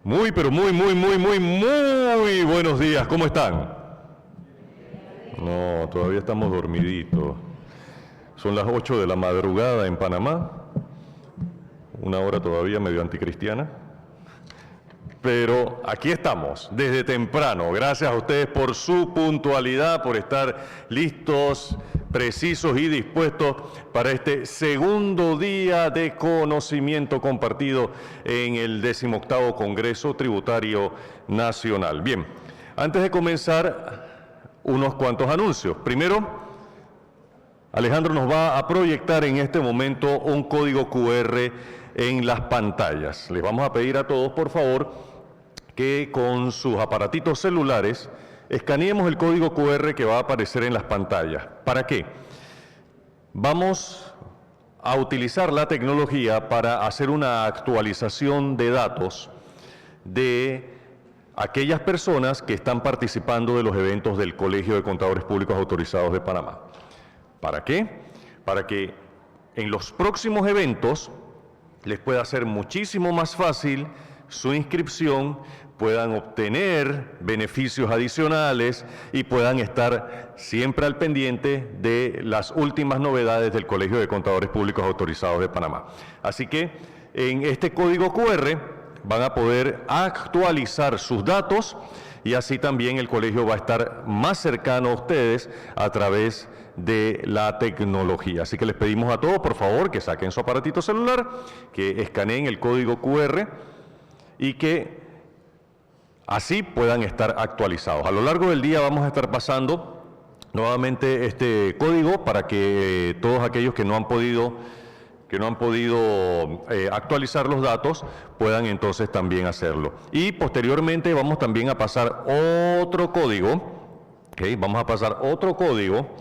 Muy, pero muy buenos días. ¿Cómo están? No, todavía estamos dormiditos. Son las 8 de la madrugada en Panamá. Una hora todavía medio anticristiana. Pero aquí estamos, desde temprano. Gracias a ustedes por su puntualidad, por estar listos, precisos y dispuestos para este segundo día de conocimiento compartido en el 18º Congreso Tributario Nacional. Bien, antes de comenzar, unos cuantos anuncios. Primero, Alejandro nos va a proyectar en este momento un código QR en las pantallas. Les vamos a pedir a todos, por favor, que con sus aparatitos celulares escaneemos el código QR que va a aparecer en las pantallas. ¿Para qué? Vamos a utilizar la tecnología para hacer una actualización de datos de aquellas personas que están participando de los eventos del Colegio de Contadores Públicos Autorizados de Panamá. ¿Para qué? Para que en los próximos eventos les pueda ser muchísimo más fácil su inscripción, puedan obtener beneficios adicionales y puedan estar siempre al pendiente de las últimas novedades del Colegio de Contadores Públicos Autorizados de Panamá. Así que en este código QR van a poder actualizar sus datos y así también el colegio va a estar más cercano a ustedes a través de la tecnología. Así que les pedimos a todos, por favor, que saquen su aparatito celular, que escaneen el código QR y que así puedan estar actualizados. A lo largo del día vamos a estar pasando nuevamente este código para que todos aquellos que no han podido actualizar los datos puedan entonces también hacerlo. Y posteriormente vamos también a pasar otro código, ¿okay? Vamos a pasar otro código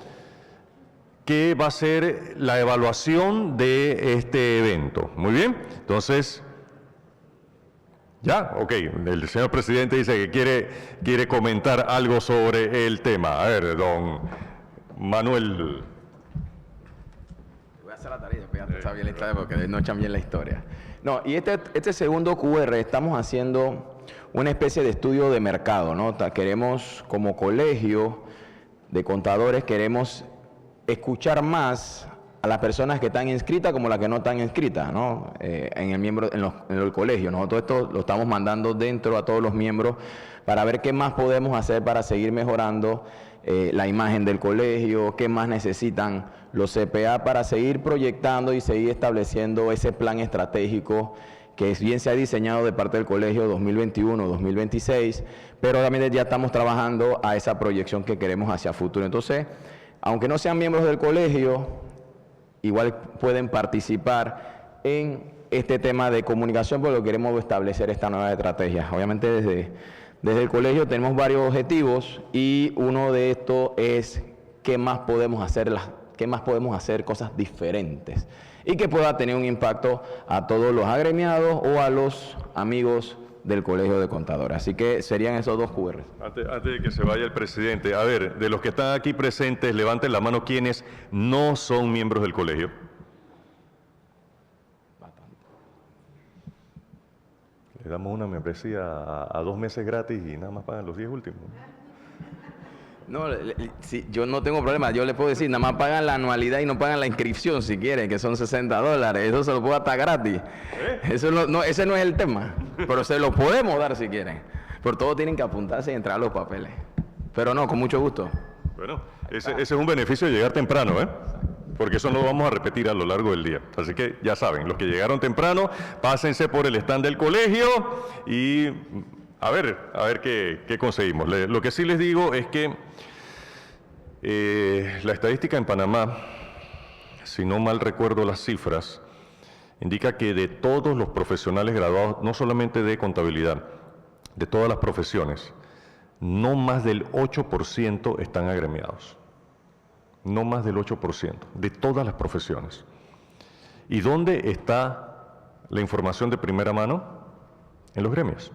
que va a ser la evaluación de este evento. Muy bien, entonces, ya, ok, el señor presidente dice que quiere comentar algo sobre el tema. A ver, don Manuel. Voy a hacer la tarea, ya está bien la historia porque no echan bien la historia. No, y este segundo QR estamos haciendo una especie de estudio de mercado, ¿no? Queremos, como colegio de contadores, queremos escuchar más a las personas que están inscritas como las que no están inscritas, ¿no? En el colegio. Nosotros esto lo estamos mandando dentro a todos los miembros para ver qué más podemos hacer para seguir mejorando la imagen del colegio, qué más necesitan los CPA para seguir proyectando y seguir estableciendo ese plan estratégico que bien se ha diseñado de parte del colegio 2021-2026, pero también ya estamos trabajando a esa proyección que queremos hacia futuro. Entonces, aunque no sean miembros del colegio, igual pueden participar en este tema de comunicación porque queremos establecer esta nueva estrategia. Obviamente desde el colegio tenemos varios objetivos y uno de estos es qué más podemos hacer cosas diferentes y que pueda tener un impacto a todos los agremiados o a los amigos del Colegio de Contadores. Así que serían esos dos QR. Antes de que se vaya el presidente, a ver, de los que están aquí presentes, levanten la mano quienes no son miembros del colegio. Le damos una membresía a 2 meses gratis y nada más pagan los 10 últimos. No, yo no tengo problema, yo le puedo decir, nada más pagan la anualidad y no pagan la inscripción si quieren, que son $60, eso se lo puedo hasta gratis. Ese no es el tema, pero se lo podemos dar si quieren. Pero todos tienen que apuntarse y entrar a los papeles. Pero no, con mucho gusto. Bueno, ese es un beneficio de llegar temprano, ¿eh? Porque eso no lo vamos a repetir a lo largo del día. Así que ya saben, los que llegaron temprano, pásense por el stand del colegio y a ver qué conseguimos. Lo que sí les digo es que la estadística en Panamá, si no mal recuerdo las cifras, indica que de todos los profesionales graduados, no solamente de contabilidad, de todas las profesiones, no más del 8% están agremiados. No más del 8% de todas las profesiones. ¿Y dónde está la información de primera mano? En los gremios.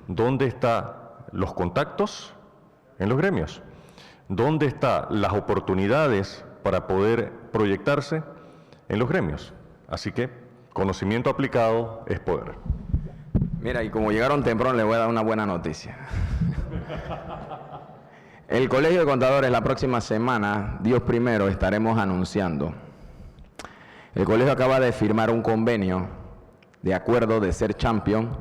¿Dónde están los contactos? En los gremios. ¿Dónde están las oportunidades para poder proyectarse? En los gremios. Así que conocimiento aplicado es poder. Mira, y como llegaron temprano, les voy a dar una buena noticia. El Colegio de Contadores la próxima semana, Dios primero, estaremos anunciando. El colegio acaba de firmar un convenio de acuerdo de ser champion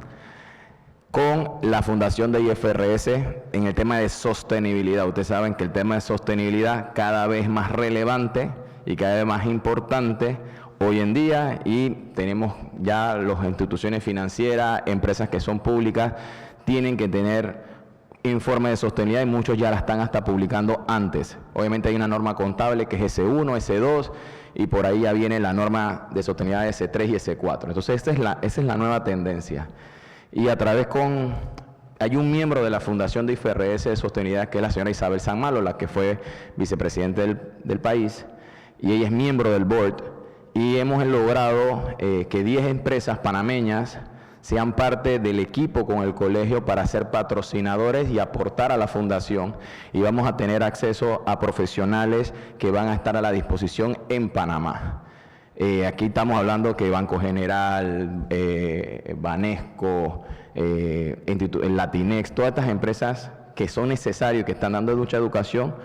con la Fundación de IFRS en el tema de sostenibilidad. Ustedes saben que el tema de sostenibilidad cada vez más relevante y cada vez más importante hoy en día, y tenemos ya las instituciones financieras, empresas que son públicas, tienen que tener informes de sostenibilidad y muchos ya la están hasta publicando antes. Obviamente hay una norma contable que es S1, S2 y por ahí ya viene la norma de sostenibilidad S3 y S4. Entonces esa es la nueva tendencia. Y a través hay un miembro de la Fundación de IFRS de Sostenibilidad, que es la señora Isabel San Malo, la que fue vicepresidente del país, y ella es miembro del board, y hemos logrado que 10 empresas panameñas sean parte del equipo con el colegio para ser patrocinadores y aportar a la fundación, y vamos a tener acceso a profesionales que van a estar a la disposición en Panamá. Aquí estamos hablando que Banco General, Banesco, el Latinex, todas estas empresas que son necesarias y que están dando mucha educación,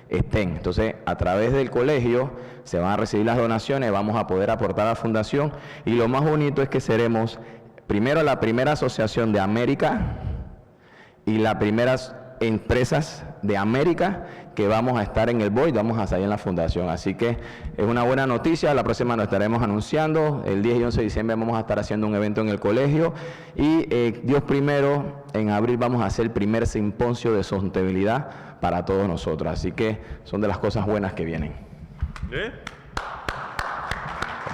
estén. Entonces, a través del colegio se van a recibir las donaciones, vamos a poder aportar a la fundación, y lo más bonito es que seremos primero la primera asociación de América y las primeras empresas de América que vamos a estar en el board, vamos a salir en la fundación. Así que es una buena noticia. La próxima nos estaremos anunciando. El 10 y 11 de diciembre vamos a estar haciendo un evento en el colegio, y Dios primero, en abril vamos a hacer el primer simposio de sostenibilidad para todos nosotros. Así que son de las cosas buenas que vienen.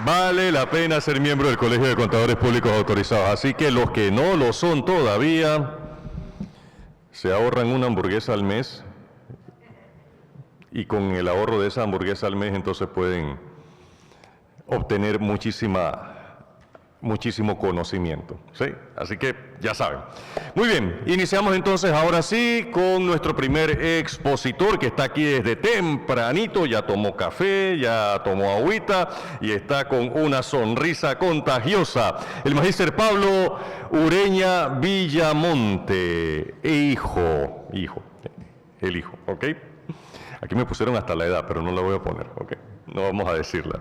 Vale la pena ser miembro del Colegio de Contadores Públicos Autorizados. Así que los que no lo son todavía, se ahorran una hamburguesa al mes, y con el ahorro de esa hamburguesa al mes entonces pueden obtener muchísimo conocimiento, ¿sí? Así que ya saben. Muy bien, iniciamos entonces ahora sí con nuestro primer expositor, que está aquí desde tempranito, ya tomó café, ya tomó agüita y está con una sonrisa contagiosa. El magíster Pablo Ureña Villamonte, el hijo, ¿ok? Aquí me pusieron hasta la edad, pero no la voy a poner, ¿ok? No vamos a decirla.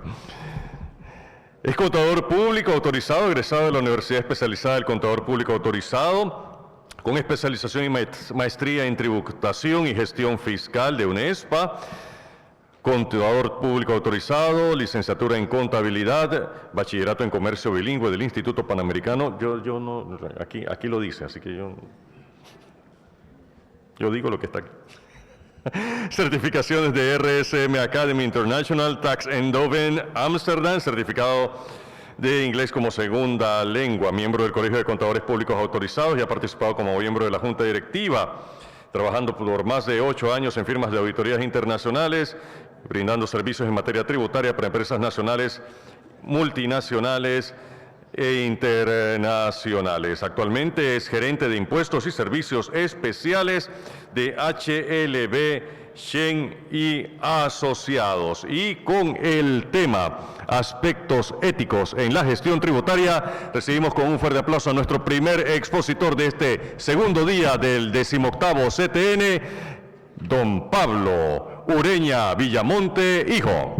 Es contador público autorizado, egresado de la Universidad Especializada del Contador Público Autorizado, con especialización y maestría en tributación y gestión fiscal de UNESPA, contador público autorizado, licenciatura en contabilidad, bachillerato en comercio bilingüe del Instituto Panamericano. Yo no, aquí lo dice, así que yo digo lo que está aquí. Certificaciones de RSM Academy International, Tax Eindhoven, Amsterdam, certificado de inglés como segunda lengua, miembro del Colegio de Contadores Públicos Autorizados, y ha participado como miembro de la Junta Directiva, trabajando por más de 8 años en firmas de auditorías internacionales, brindando servicios en materia tributaria para empresas nacionales, multinacionales e internacionales. Actualmente es gerente de impuestos y servicios especiales de HLB Shen y Asociados. Y con el tema aspectos éticos en la gestión tributaria, recibimos con un fuerte aplauso a nuestro primer expositor de este segundo día del 18º CTN, don Pablo Ureña Villamonte, hijo.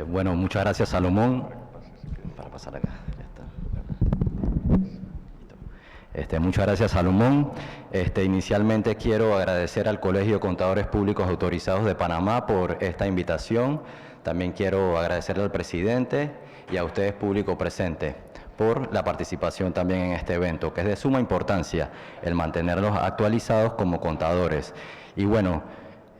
Bueno, muchas gracias, Salomón. Para pasar acá, ya está. Muchas gracias, Salomón. Inicialmente quiero agradecer al Colegio de Contadores Públicos Autorizados de Panamá por esta invitación. También quiero agradecerle al presidente y a ustedes, público presente, por la participación también en este evento, que es de suma importancia el mantenerlos actualizados como contadores. Y bueno,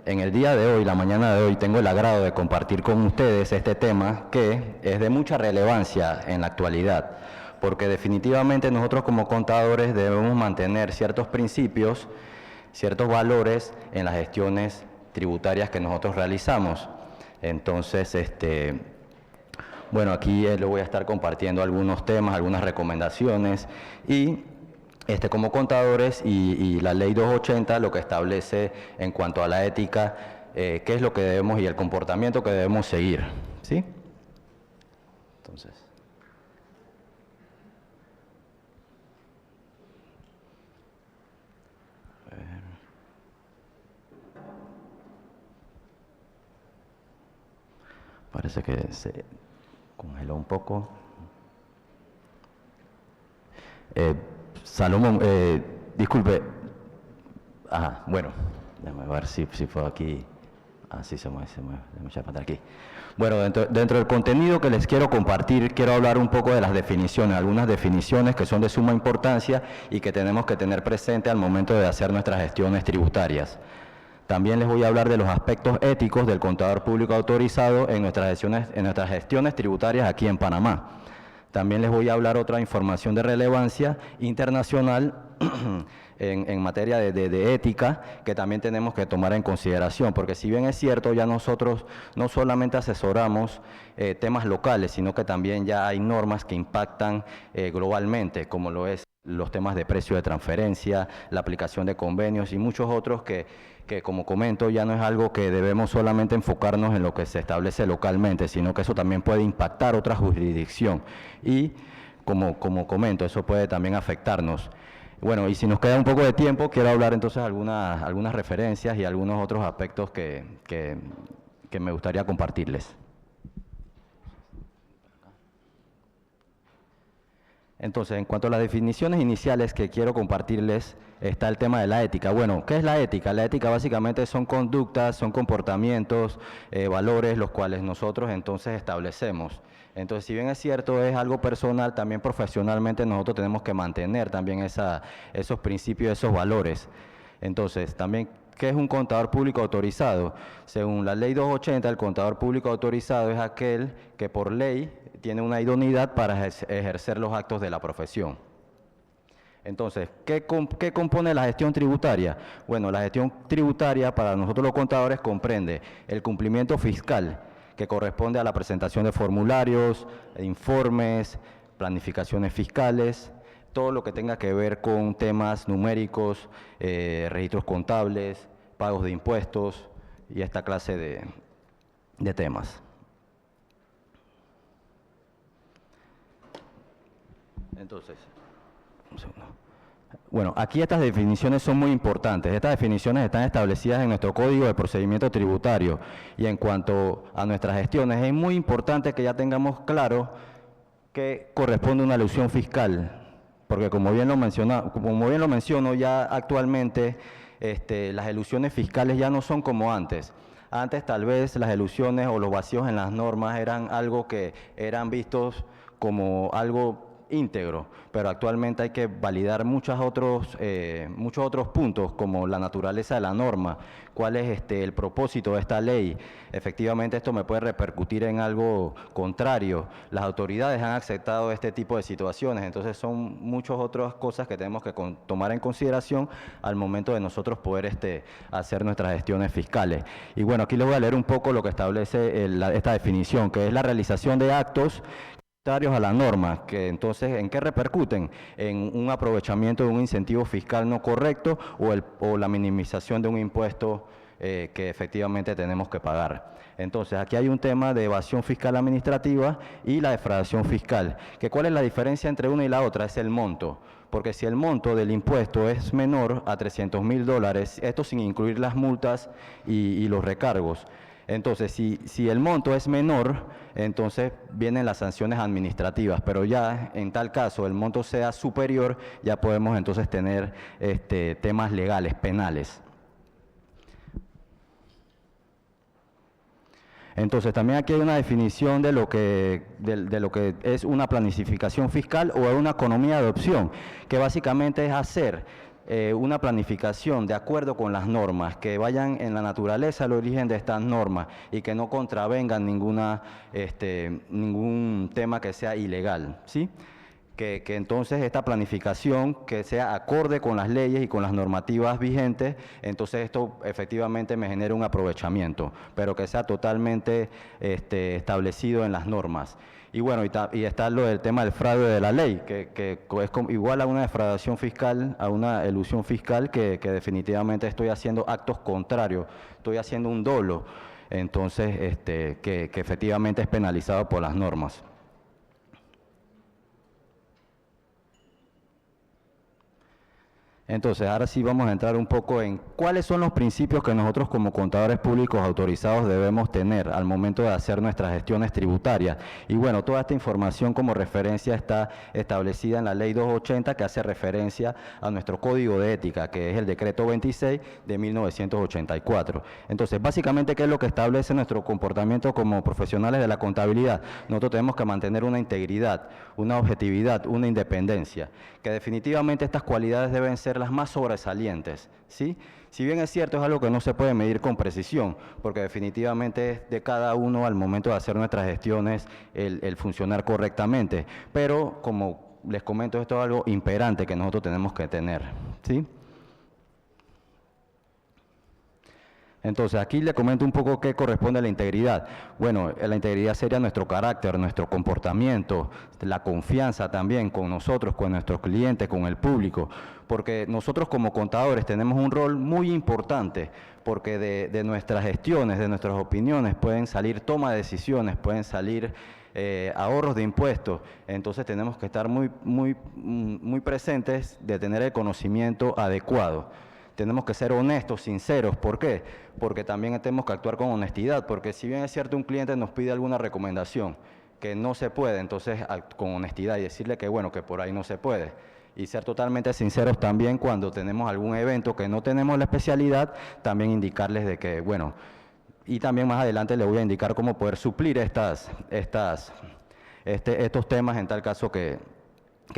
en el día de hoy, la mañana de hoy, tengo el agrado de compartir con ustedes este tema que es de mucha relevancia en la actualidad, porque definitivamente nosotros como contadores debemos mantener ciertos principios, ciertos valores en las gestiones tributarias que nosotros realizamos. Entonces, bueno, aquí le voy a estar compartiendo algunos temas, algunas recomendaciones, y como contadores y la ley 280 lo que establece en cuanto a la ética, qué es lo que debemos y el comportamiento que debemos seguir, ¿sí? Entonces, a ver. Parece que se congeló un poco. Salomón, disculpe. Ajá, bueno, déjame ver si fue aquí. Ah, sí, se mueve. Déjame echar para aquí. Bueno, dentro del contenido que les quiero compartir, quiero hablar un poco de las definiciones, algunas definiciones que son de suma importancia y que tenemos que tener presente al momento de hacer nuestras gestiones tributarias. También les voy a hablar de los aspectos éticos del contador público autorizado en nuestras gestiones tributarias aquí en Panamá. También les voy a hablar otra información de relevancia internacional en materia de ética que también tenemos que tomar en consideración, porque si bien es cierto, ya nosotros no solamente asesoramos temas locales, sino que también ya hay normas que impactan globalmente, como lo es los temas de precio de transferencia, la aplicación de convenios y muchos otros que como comento, ya no es algo que debemos solamente enfocarnos en lo que se establece localmente, sino que eso también puede impactar otra jurisdicción y, como comento, eso puede también afectarnos. Bueno, y si nos queda un poco de tiempo, quiero hablar entonces algunas referencias y algunos otros aspectos que me gustaría compartirles. Entonces, en cuanto a las definiciones iniciales que quiero compartirles, está el tema de la ética. Bueno, ¿qué es la ética? La ética básicamente son conductas, son comportamientos, valores, los cuales nosotros entonces establecemos. Entonces, si bien es cierto, es algo personal, también profesionalmente nosotros tenemos que mantener también esos principios, esos valores. Entonces, también, ¿qué es un contador público autorizado? Según la ley 280, el contador público autorizado es aquel que por ley tiene una idoneidad para ejercer los actos de la profesión. Entonces, ¿qué compone la gestión tributaria? Bueno, la gestión tributaria para nosotros los contadores comprende el cumplimiento fiscal, que corresponde a la presentación de formularios, informes, planificaciones fiscales, todo lo que tenga que ver con temas numéricos, registros contables, pagos de impuestos y esta clase de temas. Entonces, un segundo. Bueno, aquí estas definiciones son muy importantes. Estas definiciones están establecidas en nuestro Código de Procedimiento Tributario y en cuanto a nuestras gestiones es muy importante que ya tengamos claro que corresponde una elusión fiscal, porque como bien lo menciono, ya actualmente las elusiones fiscales ya no son como antes. Antes tal vez las elusiones o los vacíos en las normas eran algo que eran vistos como algo íntegro, pero actualmente hay que validar muchos otros puntos, como la naturaleza de la norma, cuál es el propósito de esta ley. Efectivamente, esto me puede repercutir en algo contrario. Las autoridades han aceptado este tipo de situaciones, entonces son muchas otras cosas que tenemos que tomar en consideración al momento de nosotros poder hacer nuestras gestiones fiscales. Y bueno, aquí les voy a leer un poco lo que establece esta definición, que es la realización de actos a la norma, que entonces, ¿en qué repercuten? En un aprovechamiento de un incentivo fiscal no correcto o la minimización de un impuesto que efectivamente tenemos que pagar. Entonces, aquí hay un tema de evasión fiscal administrativa y la defraudación fiscal. ¿Cuál es la diferencia entre una y la otra? Es el monto. Porque si el monto del impuesto es menor a $300.000, esto sin incluir las multas y los recargos. Entonces, si el monto es menor, entonces vienen las sanciones administrativas, pero ya en tal caso el monto sea superior, ya podemos entonces tener temas legales, penales. Entonces, también aquí hay una definición de lo que es una planificación fiscal o una economía de opción, que básicamente es hacer una planificación de acuerdo con las normas, que vayan en la naturaleza el origen de estas normas y que no contravengan ningún tema que sea ilegal, ¿sí? Que entonces esta planificación que sea acorde con las leyes y con las normativas vigentes, entonces esto efectivamente me genera un aprovechamiento, pero que sea totalmente establecido en las normas. Y bueno, y está lo del tema del fraude de la ley, que es igual a una defraudación fiscal, a una elusión fiscal, que definitivamente estoy haciendo actos contrarios, estoy haciendo un dolo, entonces que efectivamente es penalizado por las normas. Entonces, ahora sí vamos a entrar un poco en cuáles son los principios que nosotros como contadores públicos autorizados debemos tener al momento de hacer nuestras gestiones tributarias. Y bueno, toda esta información como referencia está establecida en la Ley 280, que hace referencia a nuestro Código de Ética, que es el Decreto 26 de 1984. Entonces, básicamente, ¿qué es lo que establece nuestro comportamiento como profesionales de la contabilidad? Nosotros tenemos que mantener una integridad, una objetividad, una independencia, que definitivamente estas cualidades deben ser las más sobresalientes, ¿sí? Si bien es cierto, es algo que no se puede medir con precisión, porque definitivamente es de cada uno al momento de hacer nuestras gestiones el funcionar correctamente, pero como les comento, esto es algo imperante que nosotros tenemos que tener, ¿sí? Entonces, aquí le comento un poco qué corresponde a la integridad. Bueno, la integridad sería nuestro carácter, nuestro comportamiento, la confianza también con nosotros, con nuestros clientes, con el público, porque nosotros como contadores tenemos un rol muy importante, porque de nuestras gestiones, de nuestras opiniones pueden salir toma de decisiones, pueden salir ahorros de impuestos. Entonces tenemos que estar muy presentes de tener el conocimiento adecuado. Tenemos que ser honestos, sinceros. ¿Por qué? Porque también tenemos que actuar con honestidad, porque si bien es cierto un cliente nos pide alguna recomendación que no se puede, entonces con honestidad y decirle que bueno, que por ahí no se puede. Y ser totalmente sinceros también cuando tenemos algún evento que no tenemos la especialidad, también indicarles de que, bueno, y también más adelante les voy a indicar cómo poder suplir estos temas en tal caso que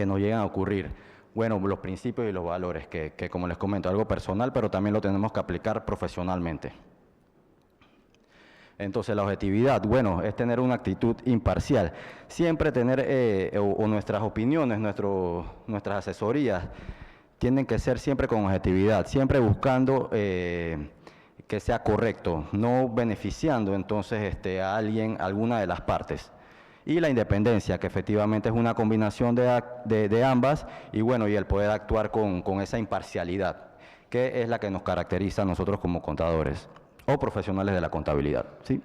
nos lleguen a ocurrir. Bueno, los principios y los valores, que como les comento, algo personal, pero también lo tenemos que aplicar profesionalmente. Entonces, la objetividad, bueno, es tener una actitud imparcial. Siempre tener, o nuestras opiniones, nuestras asesorías, tienen que ser siempre con objetividad, siempre buscando que sea correcto, no beneficiando entonces a alguien, alguna de las partes. Y la independencia, que efectivamente es una combinación de ambas, y bueno, y el poder actuar con esa imparcialidad, que es la que nos caracteriza a nosotros como contadores o profesionales de la contabilidad, ¿sí?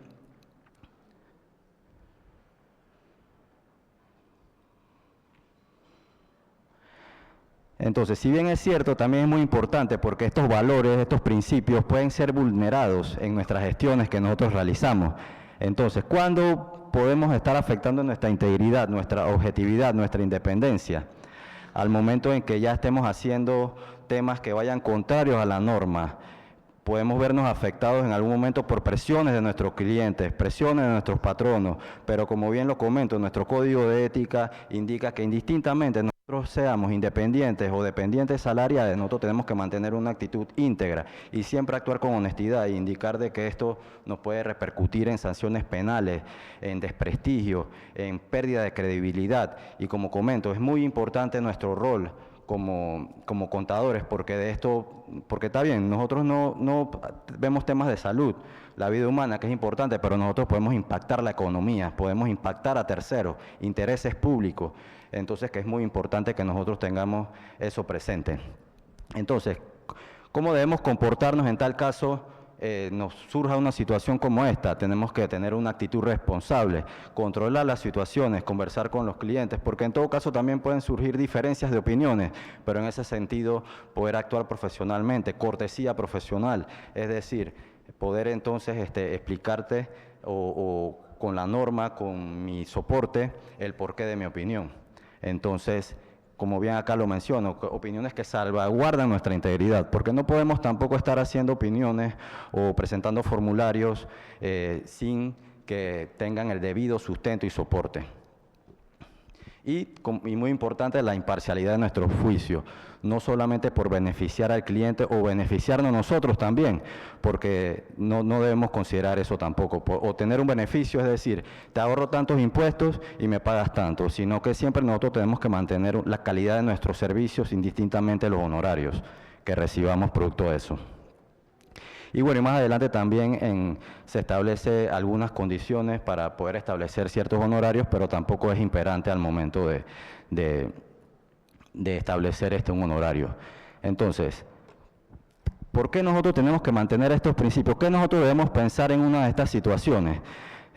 Entonces, si bien es cierto, también es muy importante porque estos valores, estos principios pueden ser vulnerados en nuestras gestiones que nosotros realizamos. Entonces, ¿cuándo podemos estar afectando nuestra integridad, nuestra objetividad, nuestra independencia? Al momento en que ya estemos haciendo temas que vayan contrarios a la norma, podemos vernos afectados en algún momento por presiones de nuestros clientes, presiones de nuestros patronos, pero como bien lo comento, nuestro código de ética indica que indistintamente nosotros seamos independientes o dependientes salariales, nosotros tenemos que mantener una actitud íntegra y siempre actuar con honestidad e indicar de que esto nos puede repercutir en sanciones penales, en desprestigio, en pérdida de credibilidad. Y como comento, es muy importante nuestro rol como contadores, porque de esto, porque está bien, nosotros no vemos temas de salud, la vida humana, que es importante, pero nosotros podemos impactar la economía, podemos impactar a terceros, intereses públicos, entonces que es muy importante que nosotros tengamos eso presente. Entonces, ¿cómo debemos comportarnos en tal caso? Nos surja una situación como esta? Tenemos que tener una actitud responsable, controlar las situaciones, conversar con los clientes, porque en todo caso también pueden surgir diferencias de opiniones, pero en ese sentido poder actuar profesionalmente, cortesía profesional, es decir, poder entonces explicarte o con la norma, con mi soporte, el porqué de mi opinión. Entonces, como bien acá lo menciono, opiniones que salvaguardan nuestra integridad, porque no podemos tampoco estar haciendo opiniones o presentando formularios sin que tengan el debido sustento y soporte. Y muy importante, la imparcialidad de nuestro juicio, no solamente por beneficiar al cliente o beneficiarnos nosotros también, porque no debemos considerar eso tampoco, o tener un beneficio, es decir, te ahorro tantos impuestos y me pagas tanto, sino que siempre nosotros tenemos que mantener la calidad de nuestros servicios indistintamente los honorarios que recibamos producto de eso. Y bueno, y más adelante también se establece algunas condiciones para poder establecer ciertos honorarios, pero tampoco es imperante al momento de establecer un honorario. Entonces, ¿por qué nosotros tenemos que mantener estos principios? ¿Qué nosotros debemos pensar en una de estas situaciones?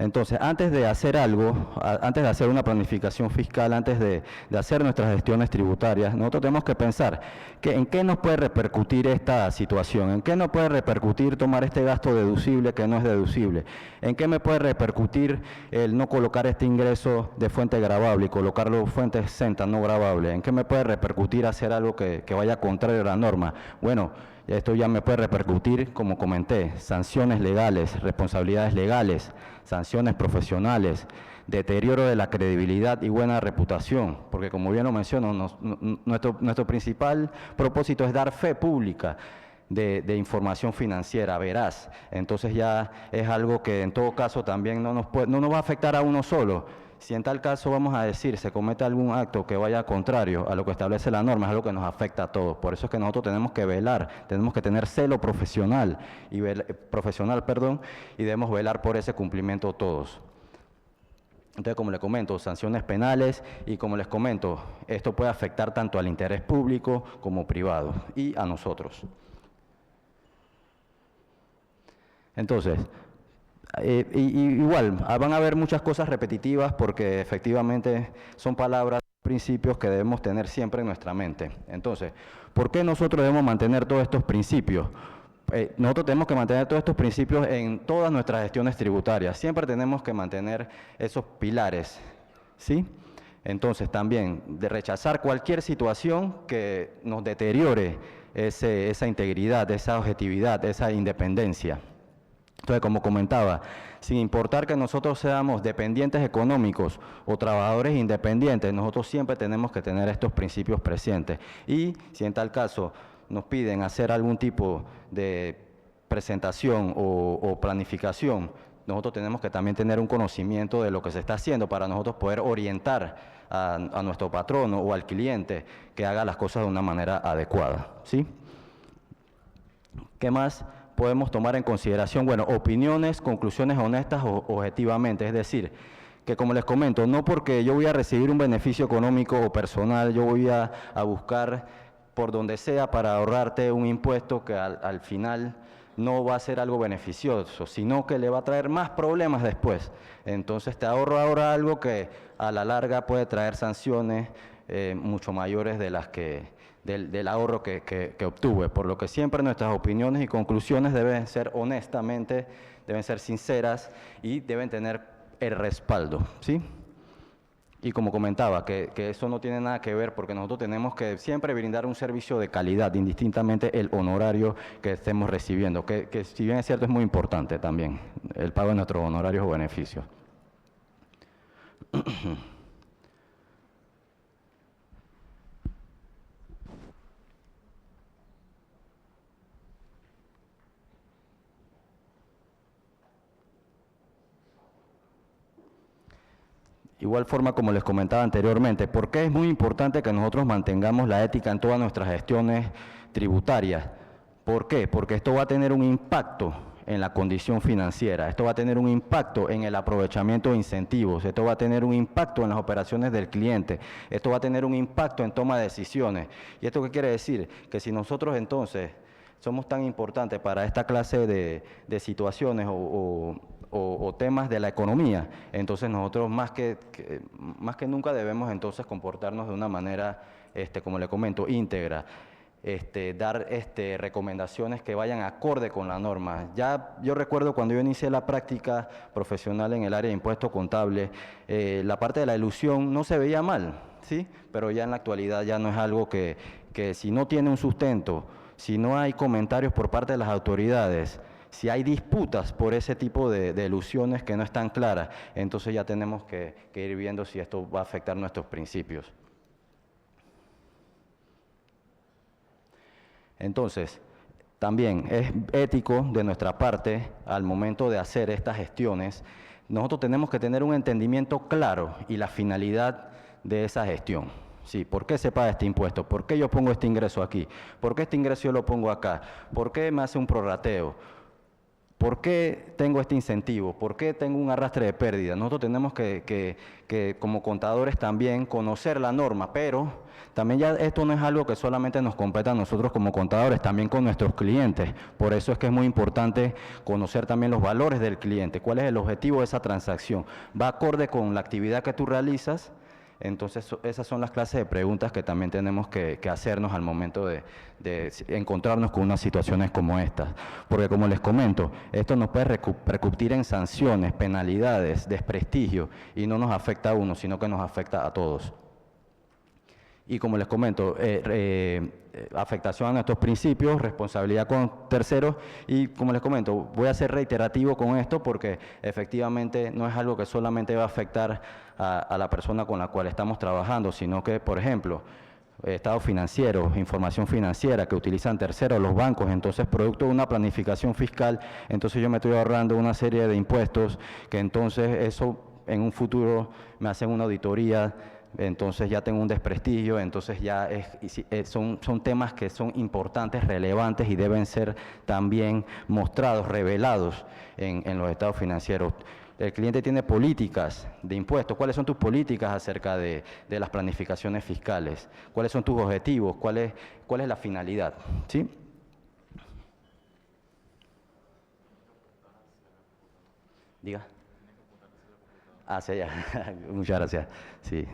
Entonces, antes de hacer algo, antes de hacer una planificación fiscal, antes de hacer nuestras gestiones tributarias, nosotros tenemos que pensar en qué nos puede repercutir esta situación, en qué nos puede repercutir tomar este gasto deducible que no es deducible, en qué me puede repercutir el no colocar este ingreso de fuente gravable y colocarlo fuente exenta, no gravable, en qué me puede repercutir hacer algo que vaya contrario a la norma. Bueno, esto ya me puede repercutir, como comenté, sanciones legales, responsabilidades legales, sanciones profesionales, deterioro de la credibilidad y buena reputación, porque como bien lo menciono, nuestro principal propósito es dar fe pública de información financiera veraz. Entonces ya es algo que en todo caso también no nos va a afectar a uno solo. Si en tal caso vamos a decir, se comete algún acto que vaya contrario a lo que establece la norma, es algo que nos afecta a todos. Por eso es que nosotros tenemos que velar, tenemos que tener celo profesional, y debemos velar por ese cumplimiento todos. Entonces, como les comento, sanciones penales y como les comento, esto puede afectar tanto al interés público como privado y a nosotros. Entonces, igual, van a haber muchas cosas repetitivas porque efectivamente son palabras, principios que debemos tener siempre en nuestra mente. Entonces, ¿por qué nosotros debemos mantener todos estos principios? Nosotros tenemos que mantener todos estos principios en todas nuestras gestiones tributarias. Siempre tenemos que mantener esos pilares, ¿sí? Entonces, también de rechazar cualquier situación que nos deteriore esa integridad, esa objetividad, esa independencia. Entonces, como comentaba, sin importar que nosotros seamos dependientes económicos o trabajadores independientes, nosotros siempre tenemos que tener estos principios presentes. Y si en tal caso nos piden hacer algún tipo de presentación o planificación, nosotros tenemos que también tener un conocimiento de lo que se está haciendo para nosotros poder orientar a nuestro patrono o al cliente que haga las cosas de una manera adecuada, ¿sí? ¿Qué más podemos tomar en consideración? Bueno, opiniones, conclusiones honestas objetivamente, es decir, que como les comento, no porque yo voy a recibir un beneficio económico o personal, yo voy a buscar por donde sea para ahorrarte un impuesto que al final no va a ser algo beneficioso, sino que le va a traer más problemas después. Entonces te ahorro ahora algo que a la larga puede traer sanciones mucho mayores de las del ahorro que obtuve, por lo que siempre nuestras opiniones y conclusiones deben ser honestamente, deben ser sinceras y deben tener el respaldo, ¿sí? Y como comentaba, que eso no tiene nada que ver porque nosotros tenemos que siempre brindar un servicio de calidad, indistintamente el honorario que estemos recibiendo, que si bien es cierto es muy importante también, el pago de nuestros honorarios o beneficios. Igual forma, como les comentaba anteriormente, ¿por qué es muy importante que nosotros mantengamos la ética en todas nuestras gestiones tributarias? ¿Por qué? Porque esto va a tener un impacto en la condición financiera, esto va a tener un impacto en el aprovechamiento de incentivos, esto va a tener un impacto en las operaciones del cliente, esto va a tener un impacto en toma de decisiones. ¿Y esto qué quiere decir? Que si nosotros entonces somos tan importantes para esta clase de situaciones o temas de la economía, entonces nosotros más que nunca debemos entonces comportarnos de una manera, como le comento, íntegra, dar recomendaciones que vayan acorde con la norma. Ya yo recuerdo cuando yo inicié la práctica profesional en el área de impuesto contable, la parte de la elusión no se veía mal, ¿sí? Pero ya en la actualidad ya no es algo que si no tiene un sustento, si no hay comentarios por parte de las autoridades, si hay disputas por ese tipo de elusiones que no están claras, entonces ya tenemos que ir viendo si esto va a afectar nuestros principios. Entonces, también es ético de nuestra parte, al momento de hacer estas gestiones, nosotros tenemos que tener un entendimiento claro y la finalidad de esa gestión. Sí, ¿por qué se paga este impuesto? ¿Por qué yo pongo este ingreso aquí? ¿Por qué este ingreso yo lo pongo acá? ¿Por qué me hace un prorrateo? ¿Por qué tengo este incentivo? ¿Por qué tengo un arrastre de pérdida? Nosotros tenemos que como contadores también conocer la norma, pero también ya esto no es algo que solamente nos compete a nosotros como contadores, también con nuestros clientes. Por eso es que es muy importante conocer también los valores del cliente, cuál es el objetivo de esa transacción. ¿Va acorde con la actividad que tú realizas? Entonces, esas son las clases de preguntas que también tenemos que hacernos al momento de encontrarnos con unas situaciones como estas. Porque, como les comento, esto nos puede repercutir en sanciones, penalidades, desprestigio, y no nos afecta a uno, sino que nos afecta a todos. Y como les comento, afectación a nuestros principios, responsabilidad con terceros, y como les comento, voy a ser reiterativo con esto porque efectivamente no es algo que solamente va a afectar a la persona con la cual estamos trabajando, sino que, por ejemplo, estados financieros, información financiera que utilizan terceros, los bancos, entonces producto de una planificación fiscal, entonces yo me estoy ahorrando una serie de impuestos que entonces eso en un futuro me hacen una auditoría, entonces ya tengo un desprestigio, entonces ya son temas que son importantes, relevantes y deben ser también mostrados, revelados en los estados financieros. El cliente tiene políticas de impuestos. ¿Cuáles son tus políticas acerca de las planificaciones fiscales? ¿Cuáles son tus objetivos? ¿Cuál es la finalidad? ¿Sí? Diga. Ah, sí, ya. Muchas gracias. Sí.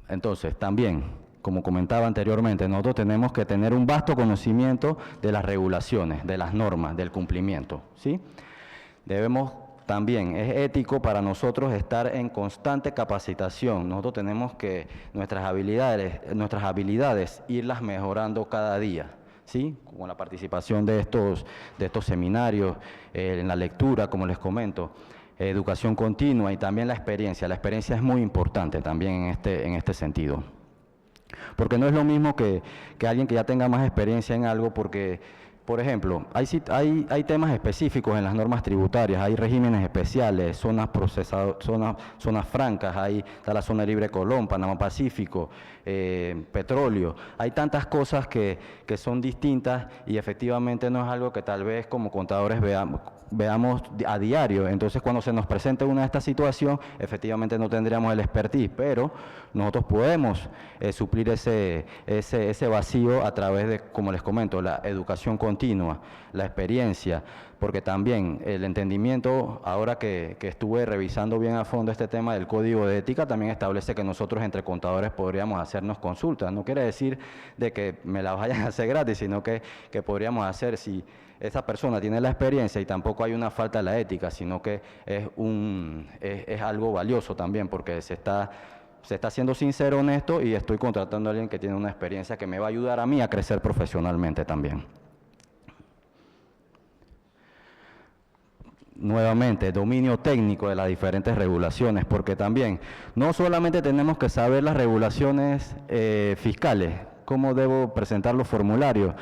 Entonces, también, como comentaba anteriormente, nosotros tenemos que tener un vasto conocimiento de las regulaciones, de las normas, del cumplimiento, ¿sí? Debemos también, es ético para nosotros estar en constante capacitación. Nosotros tenemos que nuestras habilidades irlas mejorando cada día, ¿sí? Con la participación de estos seminarios, en la lectura, como les comento, educación continua y también la experiencia. La experiencia es muy importante también en este sentido. Porque no es lo mismo que alguien que ya tenga más experiencia en algo, porque, por ejemplo, hay temas específicos en las normas tributarias, hay regímenes especiales, zonas francas, está la zona libre de Colón, Panamá Pacífico, petróleo. Hay tantas cosas que son distintas y efectivamente no es algo que tal vez como contadores veamos a diario. Entonces, cuando se nos presente una de estas situaciones, efectivamente no tendríamos el expertise, pero nosotros podemos suplir ese vacío a través de, como les comento, la educación continua, la experiencia, porque también el entendimiento, ahora que estuve revisando bien a fondo este tema del código de ética, también establece que nosotros entre contadores podríamos hacernos consultas. No quiere decir de que me la vayan a hacer gratis, sino que podríamos hacer si esa persona tiene la experiencia y tampoco hay una falta de la ética, sino que es algo valioso también, porque se está siendo sincero, honesto, y estoy contratando a alguien que tiene una experiencia que me va a ayudar a mí a crecer profesionalmente también. Nuevamente, dominio técnico de las diferentes regulaciones, porque también no solamente tenemos que saber las regulaciones fiscales, cómo debo presentar los formularios,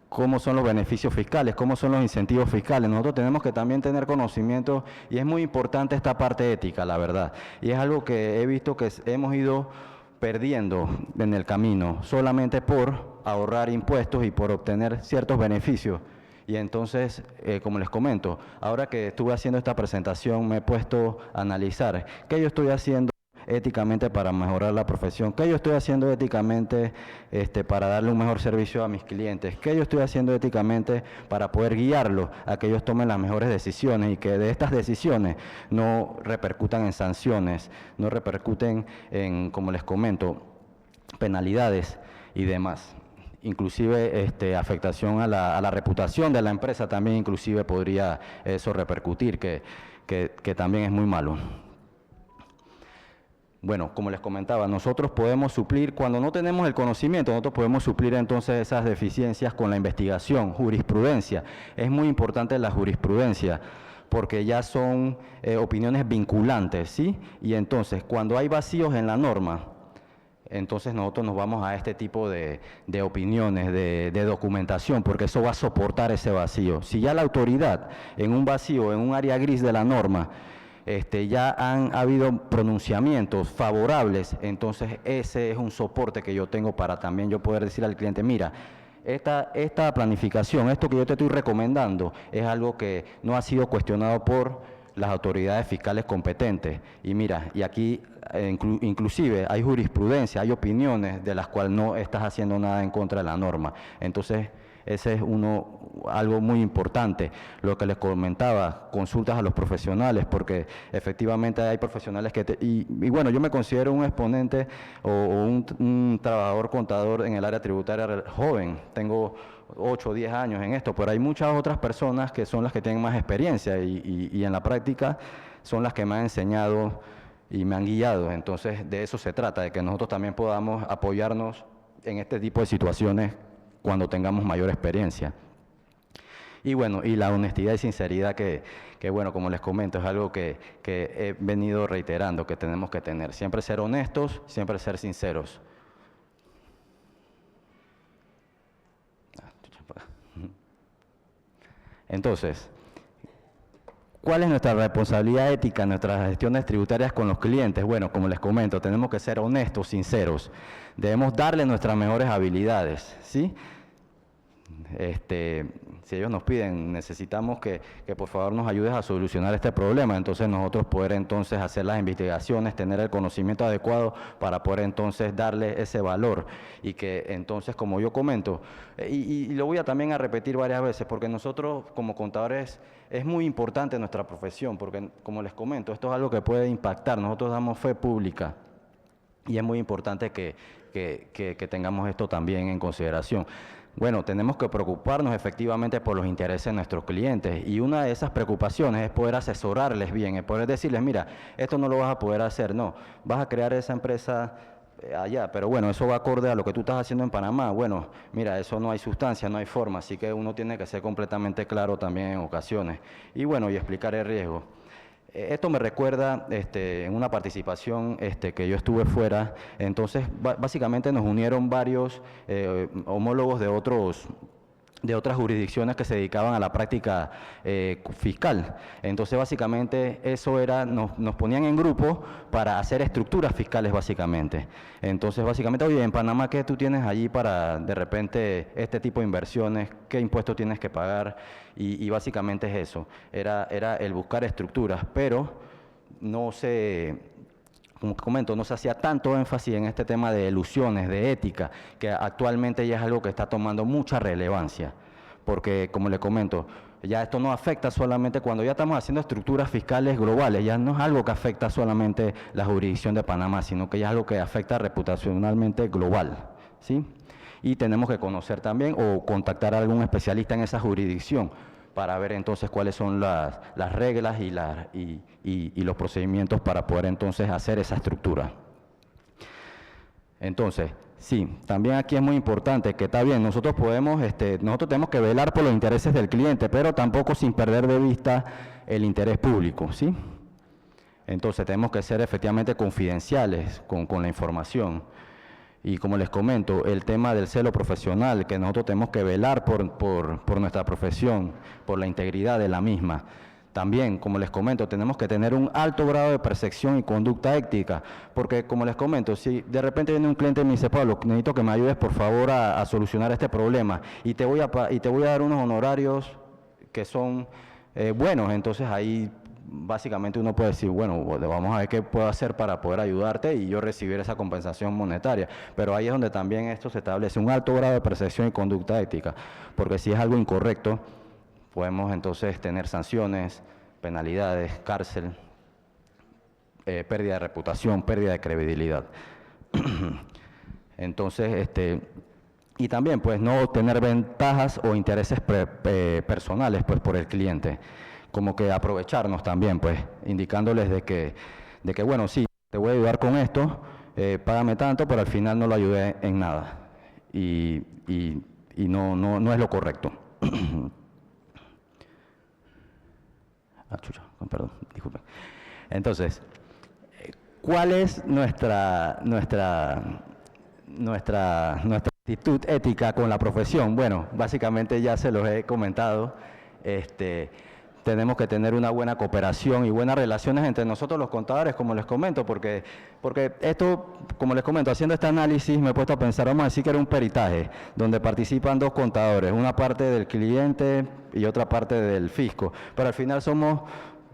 cómo son los beneficios fiscales, cómo son los incentivos fiscales. Nosotros tenemos que también tener conocimiento y es muy importante esta parte ética, la verdad. Y es algo que he visto que hemos ido perdiendo en el camino, solamente por ahorrar impuestos y por obtener ciertos beneficios. Y entonces, como les comento, ahora que estuve haciendo esta presentación me he puesto a analizar qué yo estoy haciendo éticamente para mejorar la profesión, qué yo estoy haciendo éticamente para darle un mejor servicio a mis clientes, qué yo estoy haciendo éticamente para poder guiarlos a que ellos tomen las mejores decisiones y que de estas decisiones no repercutan en sanciones, no repercuten en, como les comento, penalidades y demás. Inclusive afectación a la reputación de la empresa también inclusive podría eso repercutir, que también es muy malo. Bueno, como les comentaba, nosotros podemos suplir, cuando no tenemos el conocimiento, nosotros podemos suplir entonces esas deficiencias con la investigación, jurisprudencia. Es muy importante la jurisprudencia, porque ya son opiniones vinculantes, ¿sí? Y entonces, cuando hay vacíos en la norma, entonces nosotros nos vamos a este tipo de opiniones, de documentación, porque eso va a soportar ese vacío. Si ya la autoridad, en un vacío, en un área gris de la norma, ya han habido pronunciamientos favorables, entonces ese es un soporte que yo tengo para también yo poder decir al cliente, mira, esta planificación, esto que yo te estoy recomendando, es algo que no ha sido cuestionado por las autoridades fiscales competentes. Y mira, y aquí inclusive hay jurisprudencia, hay opiniones de las cuales no estás haciendo nada en contra de la norma. Entonces, ese es algo muy importante. Lo que les comentaba, consultas a los profesionales, porque efectivamente hay profesionales que... y bueno, yo me considero un exponente o un trabajador contador en el área tributaria joven. Tengo 8 o 10 años en esto, pero hay muchas otras personas que son las que tienen más experiencia y en la práctica son las que me han enseñado y me han guiado. Entonces, de eso se trata, de que nosotros también podamos apoyarnos en este tipo de situaciones cuando tengamos mayor experiencia. Y bueno, y la honestidad y sinceridad que bueno, como les comento, es algo que he venido reiterando, que tenemos que tener. Siempre ser honestos, siempre ser sinceros. Entonces, ¿cuál es nuestra responsabilidad ética en nuestras gestiones tributarias con los clientes? Bueno, como les comento, tenemos que ser honestos, sinceros. Debemos darle nuestras mejores habilidades, ¿sí? Si ellos nos piden, necesitamos que por favor nos ayudes a solucionar este problema, entonces nosotros poder entonces hacer las investigaciones, tener el conocimiento adecuado para poder entonces darle ese valor y que entonces, como yo comento, y lo voy a también a repetir varias veces, porque nosotros como contadores es muy importante nuestra profesión, porque como les comento, esto es algo que puede impactar, nosotros damos fe pública y es muy importante que tengamos esto también en consideración. Bueno, tenemos que preocuparnos efectivamente por los intereses de nuestros clientes y una de esas preocupaciones es poder asesorarles bien, es poder decirles, mira, esto no lo vas a poder hacer, no, vas a crear esa empresa allá, pero bueno, eso va acorde a lo que tú estás haciendo en Panamá. Bueno, mira, eso no hay sustancia, no hay forma, así que uno tiene que ser completamente claro también en ocasiones. Y bueno, y explicar el riesgo. Esto me recuerda en una participación que yo estuve fuera, entonces básicamente nos unieron varios homólogos de otras jurisdicciones que se dedicaban a la práctica fiscal. Entonces básicamente eso era, nos ponían en grupo para hacer estructuras fiscales básicamente. Entonces básicamente, oye, en Panamá, ¿qué tú tienes allí para de repente este tipo de inversiones? ¿Qué impuestos tienes que pagar? Y básicamente es eso, era el buscar estructuras, pero no se... Como comento, no se hacía tanto énfasis en este tema de ilusiones, de ética, que actualmente ya es algo que está tomando mucha relevancia, porque como le comento, ya esto no afecta solamente cuando ya estamos haciendo estructuras fiscales globales, ya no es algo que afecta solamente la jurisdicción de Panamá, sino que ya es algo que afecta reputacionalmente global, ¿sí? Y tenemos que conocer también o contactar a algún especialista en esa jurisdicción para ver entonces cuáles son las reglas y los procedimientos para poder entonces hacer esa estructura. Entonces, sí, también aquí es muy importante que está bien, nosotros tenemos que velar por los intereses del cliente, pero tampoco sin perder de vista el interés público, ¿sí? Entonces tenemos que ser efectivamente confidenciales con la información. Y como les comento, el tema del celo profesional, que nosotros tenemos que velar por nuestra profesión, por la integridad de la misma. También, como les comento, tenemos que tener un alto grado de percepción y conducta ética, porque como les comento, si de repente viene un cliente y me dice, Pablo, necesito que me ayudes por favor a solucionar este problema y te voy a dar unos honorarios que son buenos, entonces ahí básicamente uno puede decir, bueno, vamos a ver qué puedo hacer para poder ayudarte y yo recibir esa compensación monetaria. Pero ahí es donde también esto se establece un alto grado de percepción y conducta ética, porque si es algo incorrecto, podemos entonces tener sanciones, penalidades, cárcel, pérdida de reputación, pérdida de credibilidad. Entonces, y también pues no tener ventajas o intereses personales pues por el cliente. Como que aprovecharnos también, pues, indicándoles de que bueno, sí, te voy a ayudar con esto, págame tanto, pero al final no lo ayudé en nada. Y no es lo correcto. Perdón, disculpen. Entonces, ¿cuál es nuestra actitud ética con la profesión? Bueno, básicamente ya se los he comentado. tenemos que tener una buena cooperación y buenas relaciones entre nosotros los contadores, como les comento, porque esto, como les comento, haciendo este análisis me he puesto a pensar, vamos a decir que era un peritaje, donde participan dos contadores, una parte del cliente y otra parte del fisco, pero al final somos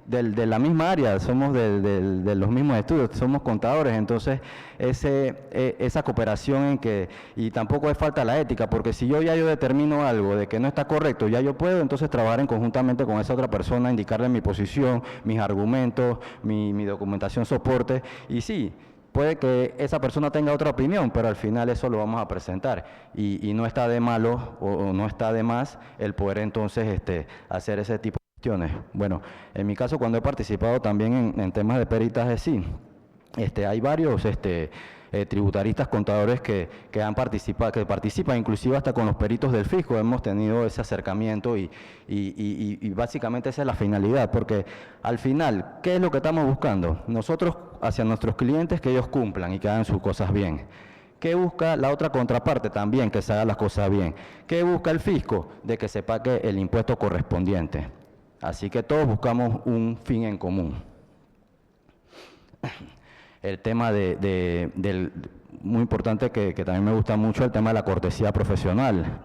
de la misma área, somos de los mismos estudios, somos contadores, entonces esa cooperación en que, y tampoco es falta la ética, porque si yo determino algo de que no está correcto, ya yo puedo entonces trabajar conjuntamente con esa otra persona, indicarle mi posición, mis argumentos, mi documentación, soporte, y sí, puede que esa persona tenga otra opinión, pero al final eso lo vamos a presentar, y no está de malo o no está de más el poder entonces hacer ese tipo. Bueno, en mi caso cuando he participado también en temas de peritaje, sí, hay varios tributaristas, contadores que han participado, que participan inclusive hasta con los peritos del fisco, hemos tenido ese acercamiento y básicamente esa es la finalidad, porque al final, ¿qué es lo que estamos buscando? Nosotros hacia nuestros clientes que ellos cumplan y que hagan sus cosas bien. ¿Qué busca la otra contraparte también? Que se haga las cosas bien. ¿Qué busca el fisco? De que se pague el impuesto correspondiente. Así que todos buscamos un fin en común. El tema muy importante que también me gusta mucho, el tema de la cortesía profesional,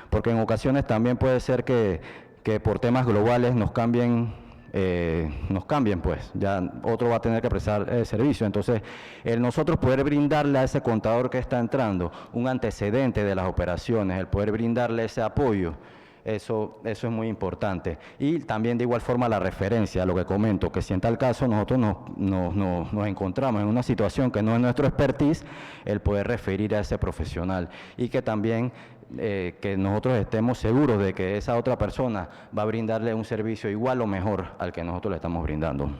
porque en ocasiones también puede ser que por temas globales nos cambien pues, ya otro va a tener que prestar servicio. Entonces, nosotros poder brindarle a ese contador que está entrando un antecedente de las operaciones, el poder brindarle ese apoyo, eso es muy importante. Y también de igual forma la referencia, lo que comento, que si en tal caso nosotros nos encontramos en una situación que no es nuestro expertise, el poder referir a ese profesional y que también que nosotros estemos seguros de que esa otra persona va a brindarle un servicio igual o mejor al que nosotros le estamos brindando.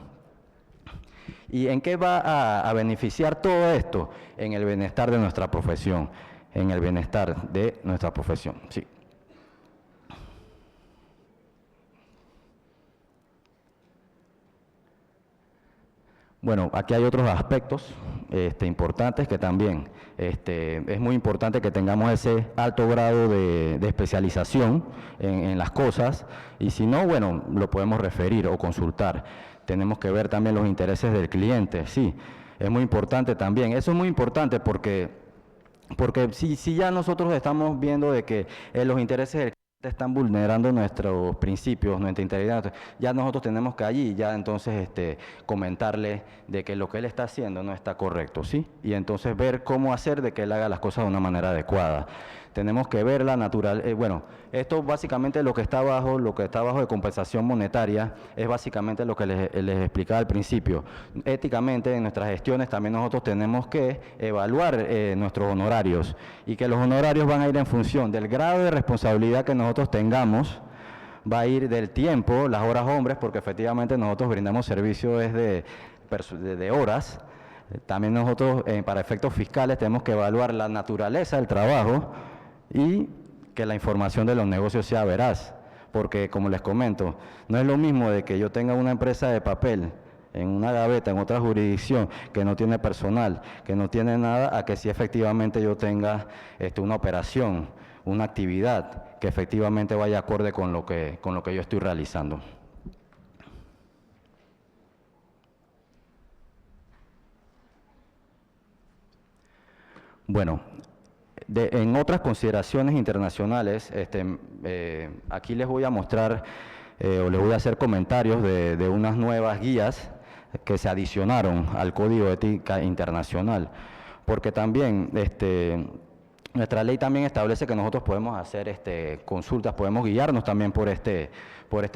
¿Y en qué va a beneficiar todo esto? En el bienestar de nuestra profesión, en el bienestar de nuestra profesión, sí. Bueno, aquí hay otros aspectos importantes que también es muy importante que tengamos ese alto grado de especialización en las cosas, y si no, bueno, lo podemos referir o consultar. Tenemos que ver también los intereses del cliente, sí, es muy importante también. Eso es muy importante porque si ya nosotros estamos viendo de que los intereses del están vulnerando nuestros principios, nuestra integridad, ya nosotros tenemos que allí ya entonces comentarle de que lo que él está haciendo no está correcto, ¿sí? Y entonces ver cómo hacer de que él haga las cosas de una manera adecuada. Tenemos que ver la natural, bueno, esto básicamente lo que está abajo de compensación monetaria, es básicamente lo que les explicaba al principio. Éticamente en nuestras gestiones también nosotros tenemos que evaluar nuestros honorarios, y que los honorarios van a ir en función del grado de responsabilidad que nosotros tengamos, va a ir del tiempo, las horas hombres, porque efectivamente nosotros brindamos servicio desde de horas. También nosotros para efectos fiscales tenemos que evaluar la naturaleza del trabajo y que la información de los negocios sea veraz, porque como les comento, no es lo mismo de que yo tenga una empresa de papel en una gaveta, en otra jurisdicción, que no tiene personal, que no tiene nada, a que si efectivamente yo tenga una operación, una actividad que efectivamente vaya acorde con lo que yo estoy realizando. Bueno, en otras consideraciones internacionales, aquí les voy a mostrar o les voy a hacer comentarios de unas nuevas guías que se adicionaron al Código de Ética Internacional, porque también nuestra ley también establece que nosotros podemos hacer consultas, podemos guiarnos también por este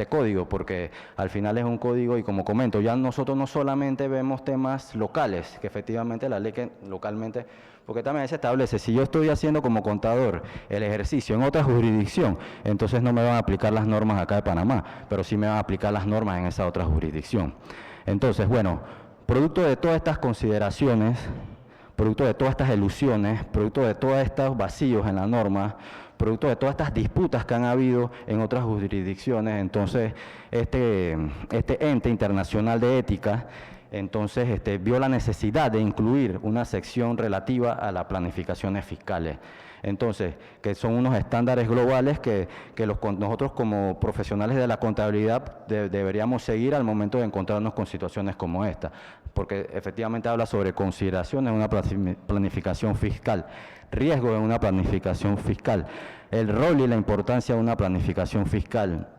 código, porque al final es un código y como comento, ya nosotros no solamente vemos temas locales, que efectivamente la ley que localmente, porque también se establece, si yo estoy haciendo como contador el ejercicio en otra jurisdicción, entonces no me van a aplicar las normas acá de Panamá, pero sí me van a aplicar las normas en esa otra jurisdicción. Entonces, bueno, producto de todas estas consideraciones, producto de todas estas elusiones, producto de todos estos vacíos en la norma, producto de todas estas disputas que han habido en otras jurisdicciones, entonces este ente internacional de ética entonces vio la necesidad de incluir una sección relativa a las planificaciones fiscales. Entonces, que son unos estándares globales que nosotros como profesionales de la contabilidad deberíamos seguir al momento de encontrarnos con situaciones como esta, porque efectivamente habla sobre consideraciones en una planificación fiscal, riesgos en una planificación fiscal, el rol y la importancia de una planificación fiscal,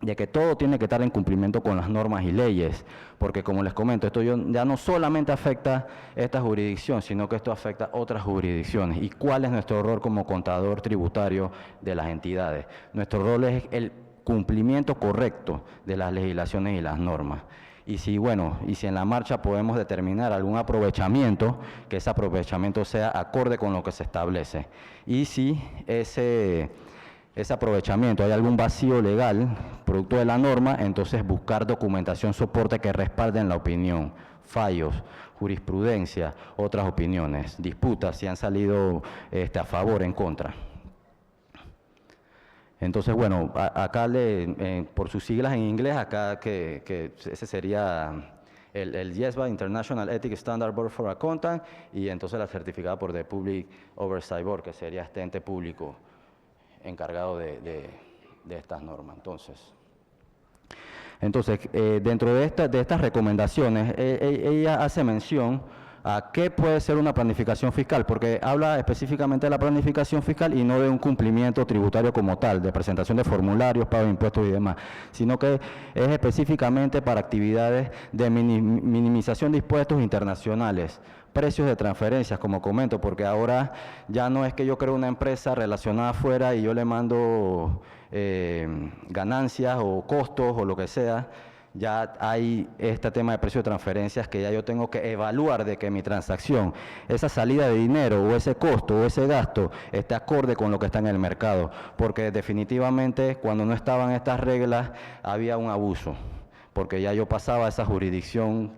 de que todo tiene que estar en cumplimiento con las normas y leyes, porque como les comento, esto ya no solamente afecta esta jurisdicción, sino que esto afecta otras jurisdicciones. ¿Y cuál es nuestro rol como contador tributario de las entidades? Nuestro rol es el cumplimiento correcto de las legislaciones y las normas. Y si en la marcha podemos determinar algún aprovechamiento, que ese aprovechamiento sea acorde con lo que se establece. Y si ese aprovechamiento, hay algún vacío legal producto de la norma, entonces buscar documentación, soporte que respalden la opinión, fallos, jurisprudencia, otras opiniones, disputas si han salido a favor, en contra. Entonces, acá por sus siglas en inglés, acá que ese sería el IESBA, International Ethics Standard Board for Accountant, y entonces la certificada por The Public Oversight Board, que sería este ente público encargado de estas normas. Entonces dentro de estas recomendaciones, ella hace mención a qué puede ser una planificación fiscal, porque habla específicamente de la planificación fiscal y no de un cumplimiento tributario como tal, de presentación de formularios, pago de impuestos y demás, sino que es específicamente para actividades de minimización de impuestos internacionales, precios de transferencias, como comento, porque ahora ya no es que yo creo una empresa relacionada afuera y yo le mando ganancias o costos o lo que sea. Ya hay este tema de precio de transferencias que ya yo tengo que evaluar de que mi transacción, esa salida de dinero o ese costo o ese gasto esté acorde con lo que está en el mercado, porque definitivamente cuando no estaban estas reglas había un abuso, porque ya yo pasaba a esa jurisdicción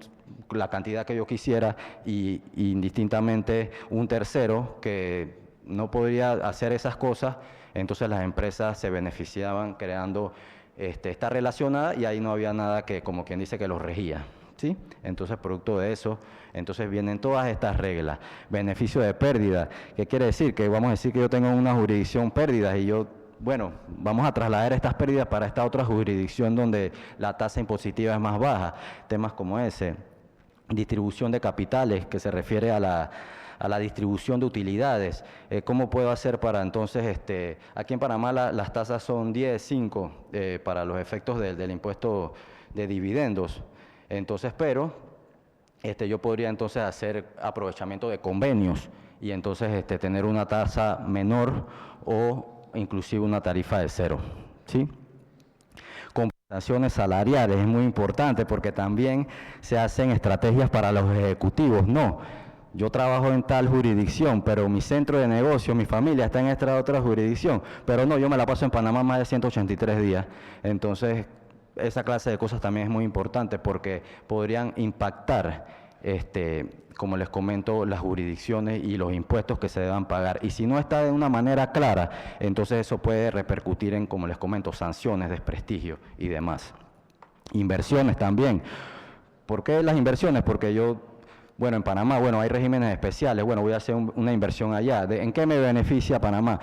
la cantidad que yo quisiera y indistintamente un tercero que no podría hacer esas cosas, entonces las empresas se beneficiaban creando esta relacionada y ahí no había nada que, como quien dice, que los regía, ¿sí? Entonces, producto de eso, entonces vienen todas estas reglas. Beneficio de pérdida, ¿qué quiere decir? Que vamos a decir que yo tengo una jurisdicción pérdidas y yo, vamos a trasladar estas pérdidas para esta otra jurisdicción donde la tasa impositiva es más baja. Temas como ese. Distribución de capitales, que se refiere a la distribución de utilidades. ¿Cómo puedo hacer para entonces, aquí en Panamá las tasas son 10, 5 para los efectos del impuesto de dividendos? Entonces, pero yo podría entonces hacer aprovechamiento de convenios y entonces tener una tasa menor o inclusive una tarifa de cero, ¿sí? Compensaciones salariales es muy importante porque también se hacen estrategias para los ejecutivos. No, yo trabajo en tal jurisdicción, pero mi centro de negocio, mi familia está en esta otra jurisdicción, pero no, yo me la paso en Panamá más de 183 días. Entonces, esa clase de cosas también es muy importante porque podrían impactar, como les comento, las jurisdicciones y los impuestos que se deban pagar. Y si no está de una manera clara, entonces eso puede repercutir en, como les comento, sanciones, desprestigio y demás. Inversiones también. ¿Por qué las inversiones? Porque yo, en Panamá, hay regímenes especiales, voy a hacer una inversión allá. ¿En qué me beneficia Panamá?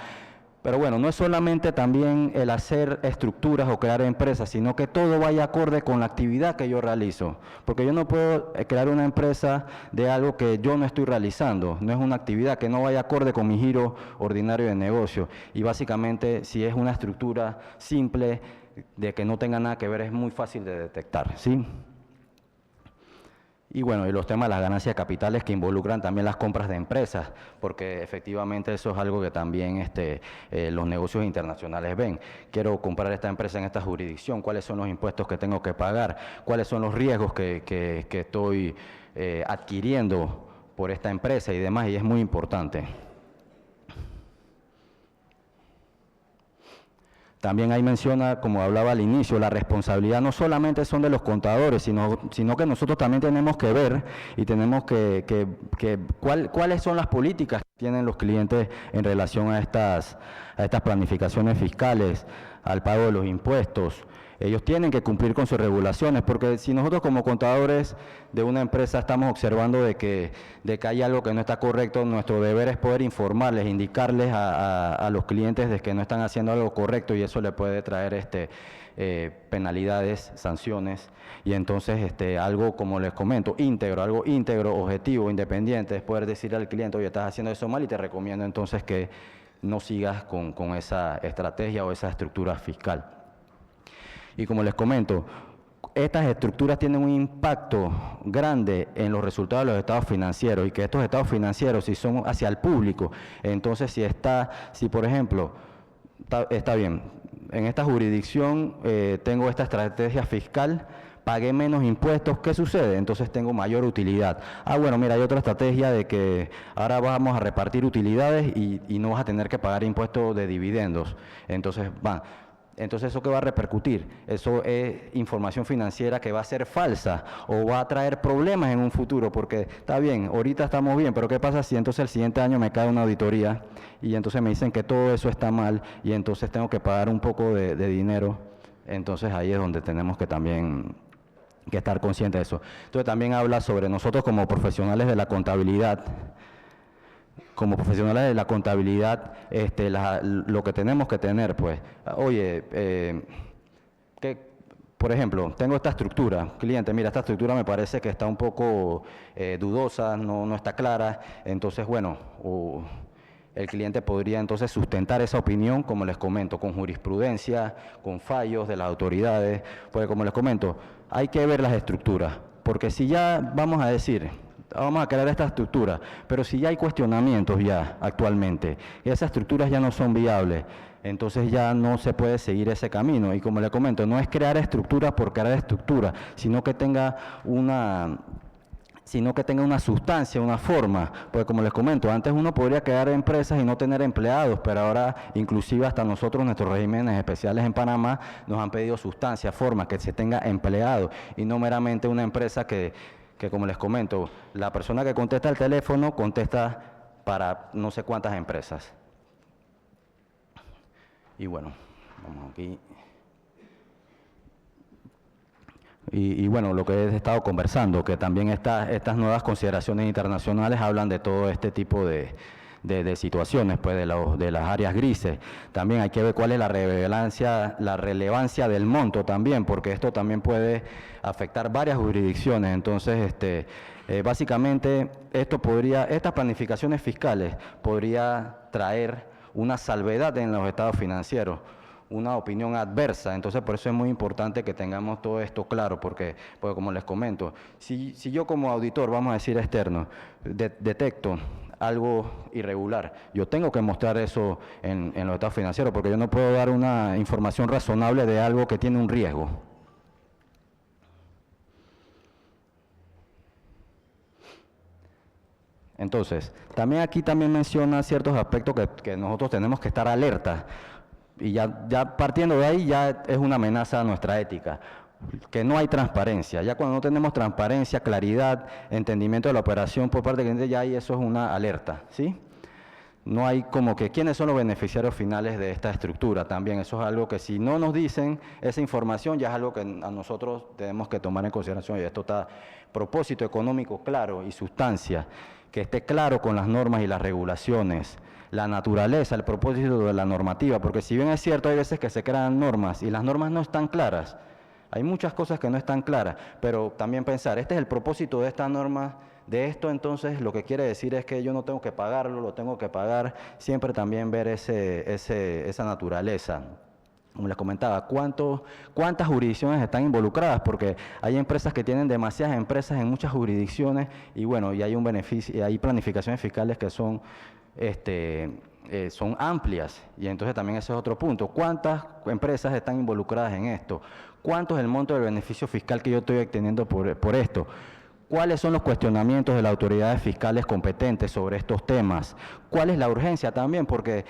Pero no es solamente también el hacer estructuras o crear empresas, sino que todo vaya acorde con la actividad que yo realizo. Porque yo no puedo crear una empresa de algo que yo no estoy realizando. No es una actividad que no vaya acorde con mi giro ordinario de negocio. Y básicamente, si es una estructura simple, de que no tenga nada que ver, es muy fácil de detectar, ¿sí? Y y los temas de las ganancias capitales que involucran también las compras de empresas, porque efectivamente eso es algo que también los negocios internacionales ven. Quiero comprar esta empresa en esta jurisdicción, ¿cuáles son los impuestos que tengo que pagar? ¿Cuáles son los riesgos que estoy adquiriendo por esta empresa y demás? Y es muy importante. También ahí menciona, como hablaba al inicio, la responsabilidad no solamente son de los contadores, sino que nosotros también tenemos que ver y tenemos cuáles son las políticas que tienen los clientes en relación a estas planificaciones fiscales, al pago de los impuestos. Ellos tienen que cumplir con sus regulaciones, porque si nosotros como contadores de una empresa estamos observando de que hay algo que no está correcto, nuestro deber es poder informarles, indicarles a los clientes de que no están haciendo algo correcto y eso le puede traer penalidades, sanciones, y entonces algo, como les comento, algo íntegro, objetivo, independiente, es poder decirle al cliente, oye, estás haciendo eso mal y te recomiendo entonces que no sigas con esa estrategia o esa estructura fiscal. Y como les comento, estas estructuras tienen un impacto grande en los resultados de los estados financieros, y que estos estados financieros, si son hacia el público, entonces si por ejemplo, está bien, en esta jurisdicción tengo esta estrategia fiscal, pagué menos impuestos, ¿qué sucede? Entonces tengo mayor utilidad. Bueno, mira, hay otra estrategia de que ahora vamos a repartir utilidades y no vas a tener que pagar impuestos de dividendos. Entonces, ¿eso qué va a repercutir? Eso es información financiera que va a ser falsa o va a traer problemas en un futuro, porque está bien, ahorita estamos bien, pero ¿qué pasa si entonces el siguiente año me cae una auditoría y entonces me dicen que todo eso está mal y entonces tengo que pagar un poco de dinero? Entonces ahí es donde tenemos que también que estar conscientes de eso. Entonces también habla sobre nosotros como profesionales de la contabilidad. Como profesionales de la contabilidad, lo que tenemos que tener, pues, oye, por ejemplo, tengo esta estructura, cliente, mira, esta estructura me parece que está un poco dudosa, no está clara, entonces, bueno, el cliente podría entonces sustentar esa opinión, como les comento, con jurisprudencia, con fallos de las autoridades, porque como les comento, hay que ver las estructuras, porque si ya vamos a crear esta estructura, pero si ya hay cuestionamientos ya actualmente, y esas estructuras ya no son viables, entonces ya no se puede seguir ese camino. Y como le comento, no es crear estructuras por crear estructuras, sino que tenga una sustancia, una forma, porque como les comento, antes uno podría crear empresas y no tener empleados, pero ahora inclusive hasta nosotros, nuestros regímenes especiales en Panamá, nos han pedido sustancia, forma, que se tenga empleados, y no meramente una empresa que como les comento, la persona que contesta el teléfono contesta para no sé cuántas empresas. Y bueno, vamos aquí. Y bueno, lo que he estado conversando, que también estas nuevas consideraciones internacionales hablan de todo este tipo de situaciones, pues de las áreas grises. También hay que ver cuál es la relevancia del monto también, porque esto también puede afectar varias jurisdicciones. Entonces, básicamente, estas planificaciones fiscales podría traer una salvedad en los estados financieros, una opinión adversa. Entonces, por eso es muy importante que tengamos todo esto claro, porque como les comento, si yo como auditor, vamos a decir externo, detecto algo irregular, yo tengo que mostrar eso en los estados financieros, porque yo no puedo dar una información razonable de algo que tiene un riesgo. Entonces, aquí también menciona ciertos aspectos que nosotros tenemos que estar alerta, y ya partiendo de ahí ya es una amenaza a nuestra ética, que no hay transparencia. Ya cuando no tenemos transparencia, claridad, entendimiento de la operación por parte del cliente, ya ahí eso es una alerta, ¿sí? No hay como que quiénes son los beneficiarios finales de esta estructura también. Eso es algo que si no nos dicen esa información, ya es algo que a nosotros tenemos que tomar en consideración. Y esto está propósito económico claro y sustancia, que esté claro con las normas y las regulaciones, la naturaleza, el propósito de la normativa, porque si bien es cierto, hay veces que se crean normas y las normas no están claras, hay muchas cosas que no están claras, pero también pensar, este es el propósito de esta norma, de esto, entonces lo que quiere decir es que yo no tengo que pagarlo, lo tengo que pagar, siempre también ver esa naturaleza. Como les comentaba, ¿cuántas jurisdicciones están involucradas? Porque hay empresas que tienen demasiadas empresas en muchas jurisdicciones y bueno, y hay un beneficio, y hay planificaciones fiscales que son amplias, y entonces también ese es otro punto. ¿Cuántas empresas están involucradas en esto? ¿Cuánto es el monto del beneficio fiscal que yo estoy obteniendo por esto? ¿Cuáles son los cuestionamientos de las autoridades fiscales competentes sobre estos temas? ¿Cuál es la urgencia también? Porque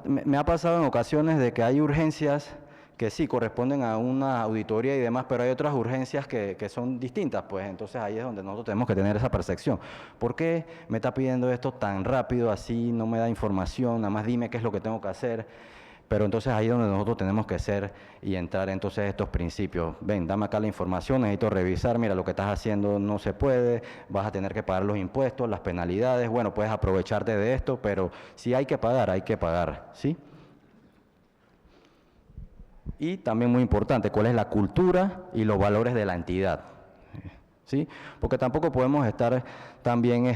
me ha pasado en ocasiones de que hay urgencias que sí corresponden a una auditoría y demás, pero hay otras urgencias que son distintas, pues entonces ahí es donde nosotros tenemos que tener esa percepción. ¿Por qué me está pidiendo esto tan rápido, así no me da información, nada más dime qué es lo que tengo que hacer? Pero entonces ahí es donde nosotros tenemos que ser y entrar entonces estos principios. Ven, dame acá la información, necesito revisar, mira, lo que estás haciendo no se puede, vas a tener que pagar los impuestos, las penalidades, bueno, puedes aprovecharte de esto, pero si hay que pagar, ¿sí? Y también muy importante, cuál es la cultura y los valores de la entidad, ¿sí? Porque tampoco podemos estar también,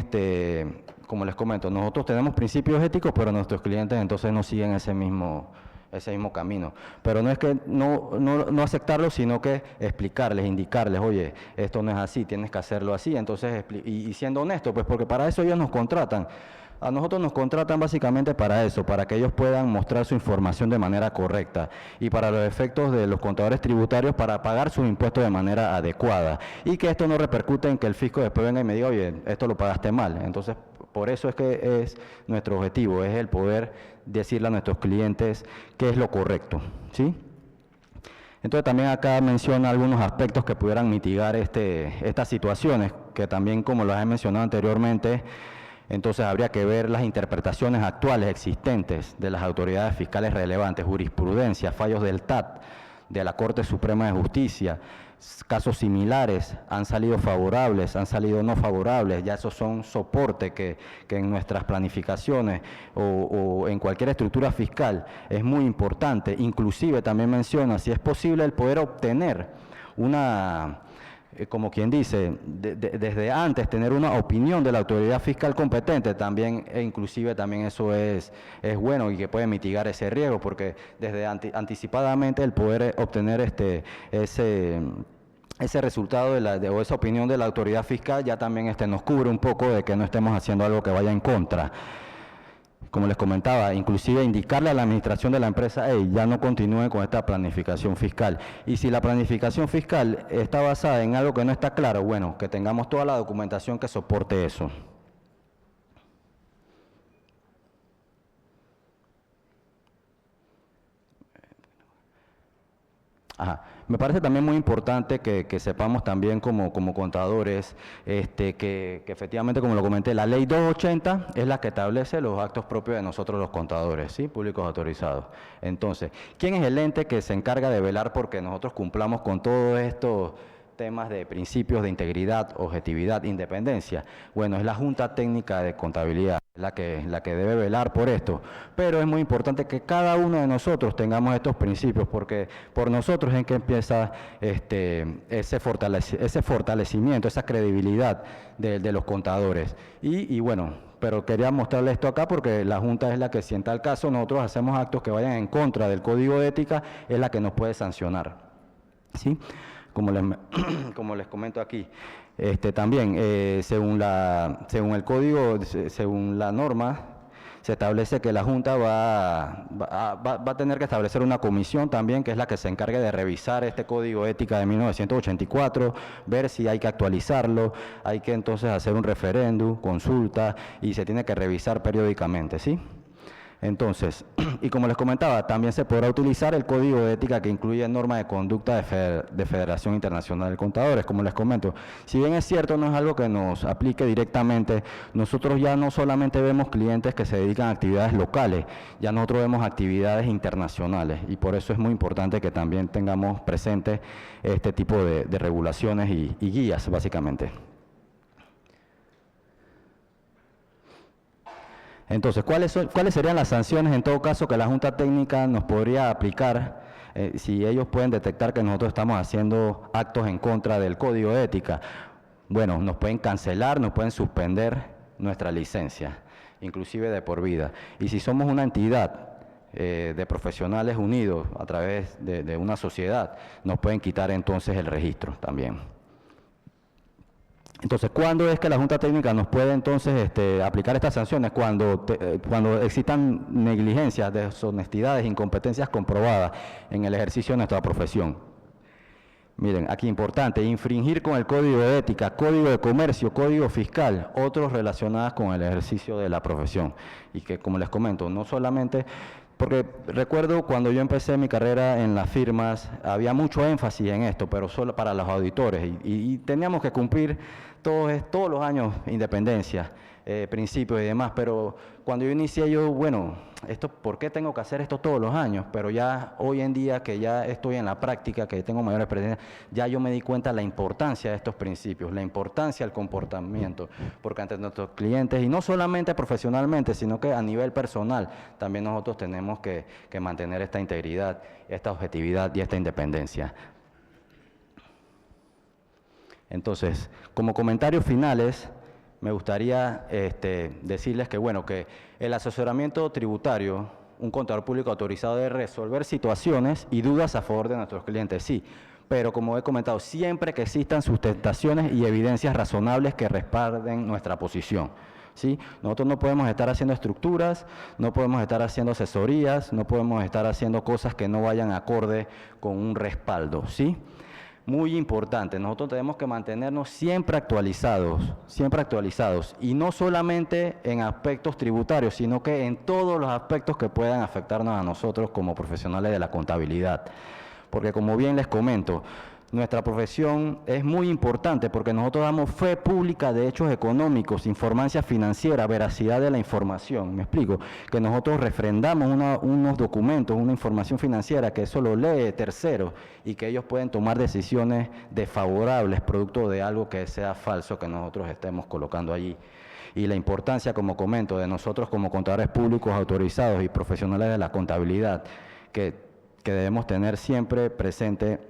como les comento, nosotros tenemos principios éticos, pero nuestros clientes entonces no siguen ese mismo camino. Pero no es que no aceptarlo, sino que explicarles, indicarles, oye, esto no es así, tienes que hacerlo así. Entonces, y siendo honesto, pues porque para eso ellos nos contratan. A nosotros nos contratan básicamente para eso, para que ellos puedan mostrar su información de manera correcta y para los efectos de los contadores tributarios para pagar sus impuestos de manera adecuada y que esto no repercute en que el fisco después venga y me diga, oye, esto lo pagaste mal. Entonces, por eso es que es nuestro objetivo, es el poder decirle a nuestros clientes qué es lo correcto, ¿sí? Entonces también acá menciona algunos aspectos que pudieran mitigar estas situaciones, que también como las he mencionado anteriormente, entonces habría que ver las interpretaciones actuales existentes de las autoridades fiscales relevantes, jurisprudencia, fallos del TAT, de la Corte Suprema de Justicia, casos similares, han salido favorables, han salido no favorables, ya esos son soporte que en nuestras planificaciones o en cualquier estructura fiscal es muy importante. Inclusive también menciona si es posible el poder obtener una, como quien dice, desde antes tener una opinión de la autoridad fiscal competente también, e inclusive también eso es bueno y que puede mitigar ese riesgo, porque desde anticipadamente el poder obtener ese resultado o esa opinión de la autoridad fiscal ya también nos cubre un poco de que no estemos haciendo algo que vaya en contra. Como les comentaba, inclusive indicarle a la administración de la empresa, hey, ya no continúe con esta planificación fiscal. Y si la planificación fiscal está basada en algo que no está claro, bueno, que tengamos toda la documentación que soporte eso. Ajá. Me parece también muy importante que sepamos también como contadores que efectivamente, como lo comenté, la ley 280 es la que establece los actos propios de nosotros los contadores, ¿sí? Públicos autorizados. Entonces, ¿quién es el ente que se encarga de velar porque nosotros cumplamos con todos estos temas de principios de integridad, objetividad, independencia? Bueno, es la Junta Técnica de Contabilidad, la que debe velar por esto. Pero es muy importante que cada uno de nosotros tengamos estos principios, porque por nosotros es en que empieza ese fortalecimiento, esa credibilidad de los contadores. Y bueno, pero quería mostrarles esto acá porque la Junta es la que, si en tal caso nosotros hacemos actos que vayan en contra del Código de Ética, es la que nos puede sancionar, ¿sí? Como les comento aquí, también según el código, según la norma, se establece que la Junta va a tener que establecer una comisión también, que es la que se encargue de revisar este Código de Ética de 1984, ver si hay que actualizarlo, hay que entonces hacer un referéndum, consulta, y se tiene que revisar periódicamente, ¿sí? Entonces, y como les comentaba, también se podrá utilizar el Código de Ética que incluye normas de conducta de Federación Internacional de Contadores, como les comento. Si bien es cierto, no es algo que nos aplique directamente, nosotros ya no solamente vemos clientes que se dedican a actividades locales, ya nosotros vemos actividades internacionales y por eso es muy importante que también tengamos presente este tipo de regulaciones y guías, básicamente. Entonces, ¿cuáles serían las sanciones en todo caso que la Junta Técnica nos podría aplicar si ellos pueden detectar que nosotros estamos haciendo actos en contra del Código de Ética? Bueno, nos pueden cancelar, nos pueden suspender nuestra licencia, inclusive de por vida. Y si somos una entidad de profesionales unidos a través de una sociedad, nos pueden quitar entonces el registro también. Entonces, ¿cuándo es que la Junta Técnica nos puede entonces aplicar estas sanciones? Cuando existan negligencias, deshonestidades, incompetencias comprobadas en el ejercicio de nuestra profesión. Miren, aquí importante, infringir con el Código de Ética, Código de Comercio, Código Fiscal, otros relacionados con el ejercicio de la profesión. Y que, como les comento, no solamente... Porque recuerdo cuando yo empecé mi carrera en las firmas, había mucho énfasis en esto, pero solo para los auditores, y teníamos que cumplir todos los años independencia, principios y demás, pero cuando yo inicié bueno, ¿por qué tengo que hacer esto todos los años? Pero ya hoy en día que ya estoy en la práctica, que tengo mayor experiencia, ya yo me di cuenta de la importancia de estos principios, la importancia del comportamiento, porque ante nuestros clientes, y no solamente profesionalmente, sino que a nivel personal, también nosotros tenemos que mantener esta integridad, esta objetividad y esta independencia. Entonces, como comentarios finales, me gustaría decirles que, bueno, que el asesoramiento tributario, un contador público autorizado debe resolver situaciones y dudas a favor de nuestros clientes, sí, pero como he comentado, siempre que existan sustentaciones y evidencias razonables que respalden nuestra posición. ¿Sí? Nosotros no podemos estar haciendo estructuras, no podemos estar haciendo asesorías, no podemos estar haciendo cosas que no vayan acorde con un respaldo, ¿sí? Muy importante, nosotros tenemos que mantenernos siempre actualizados, y no solamente en aspectos tributarios, sino que en todos los aspectos que puedan afectarnos a nosotros como profesionales de la contabilidad. Porque como bien les comento, nuestra profesión es muy importante porque nosotros damos fe pública de hechos económicos, informancia financiera, veracidad de la información. ¿Me explico? Que nosotros refrendamos unos documentos, una información financiera que eso lo lee terceros y que ellos pueden tomar decisiones desfavorables producto de algo que sea falso que nosotros estemos colocando allí. Y la importancia, como comento, de nosotros como contadores públicos autorizados y profesionales de la contabilidad, que debemos tener siempre presente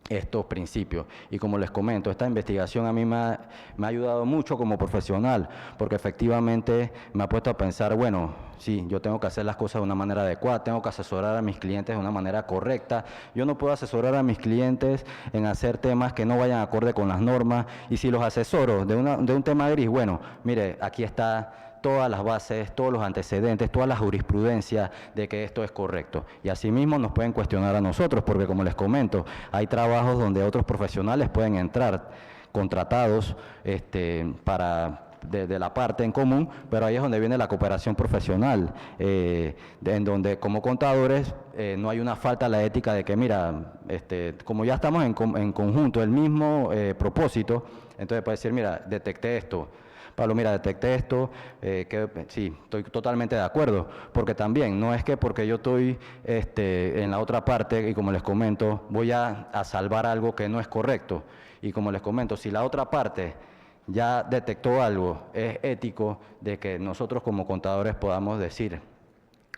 estos principios. Y como les comento, esta investigación a mí me ha ayudado mucho como profesional, porque efectivamente me ha puesto a pensar, bueno, sí, yo tengo que hacer las cosas de una manera adecuada, tengo que asesorar a mis clientes de una manera correcta. Yo no puedo asesorar a mis clientes en hacer temas que no vayan acorde con las normas, y si los asesoro de un tema gris, bueno, mire, aquí está todas las bases, todos los antecedentes, toda la jurisprudencia de que esto es correcto. Y asimismo nos pueden cuestionar a nosotros, porque como les comento, hay trabajos donde otros profesionales pueden entrar contratados de la parte en común, pero ahí es donde viene la cooperación profesional, en donde como contadores no hay una falta a la ética de que, mira, como ya estamos en conjunto, el mismo propósito, entonces puede decir, mira, detecté esto. Pablo, mira, detecté esto, sí, estoy totalmente de acuerdo, porque también no es que porque yo estoy en la otra parte y como les comento, voy a salvar algo que no es correcto. Y como les comento, si la otra parte ya detectó algo, es ético de que nosotros como contadores podamos decir,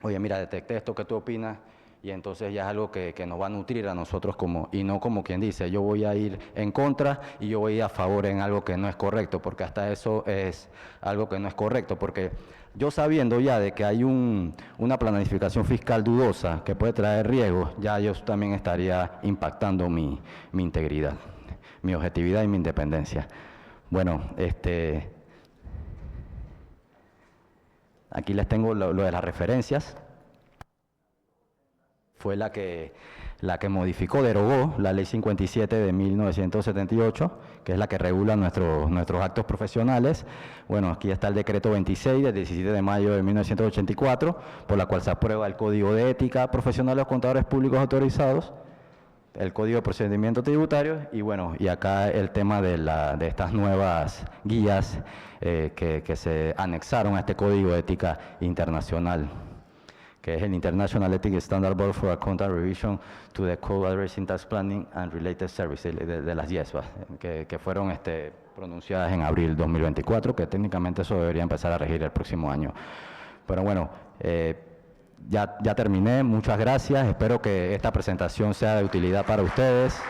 oye, mira, detecté esto, ¿qué tú opinas? Y entonces ya es algo que nos va a nutrir a nosotros y no como quien dice, yo voy a ir en contra y yo voy a ir a favor en algo que no es correcto, porque hasta eso es algo que no es correcto, porque yo sabiendo ya de que hay una planificación fiscal dudosa que puede traer riesgos, ya yo también estaría impactando mi integridad, mi objetividad y mi independencia. Bueno, aquí les tengo lo de las referencias. Fue la que modificó, derogó la Ley 57 de 1978, que es la que regula nuestros actos profesionales. Bueno, aquí está el decreto 26 del 17 de mayo de 1984, por la cual se aprueba el Código de Ética Profesional de los Contadores Públicos Autorizados, el Código de Procedimientos Tributarios, y bueno, y acá el tema de estas nuevas guías que se anexaron a este Código de Ética Internacional, que es el International Ethics Standard Board for Accounting Revision to the Code Addressing Tax Planning and Related Services, de las IESBA, que fueron pronunciadas en abril de 2024, que técnicamente eso debería empezar a regir el próximo año. Pero bueno, ya terminé, muchas gracias, espero que esta presentación sea de utilidad para ustedes.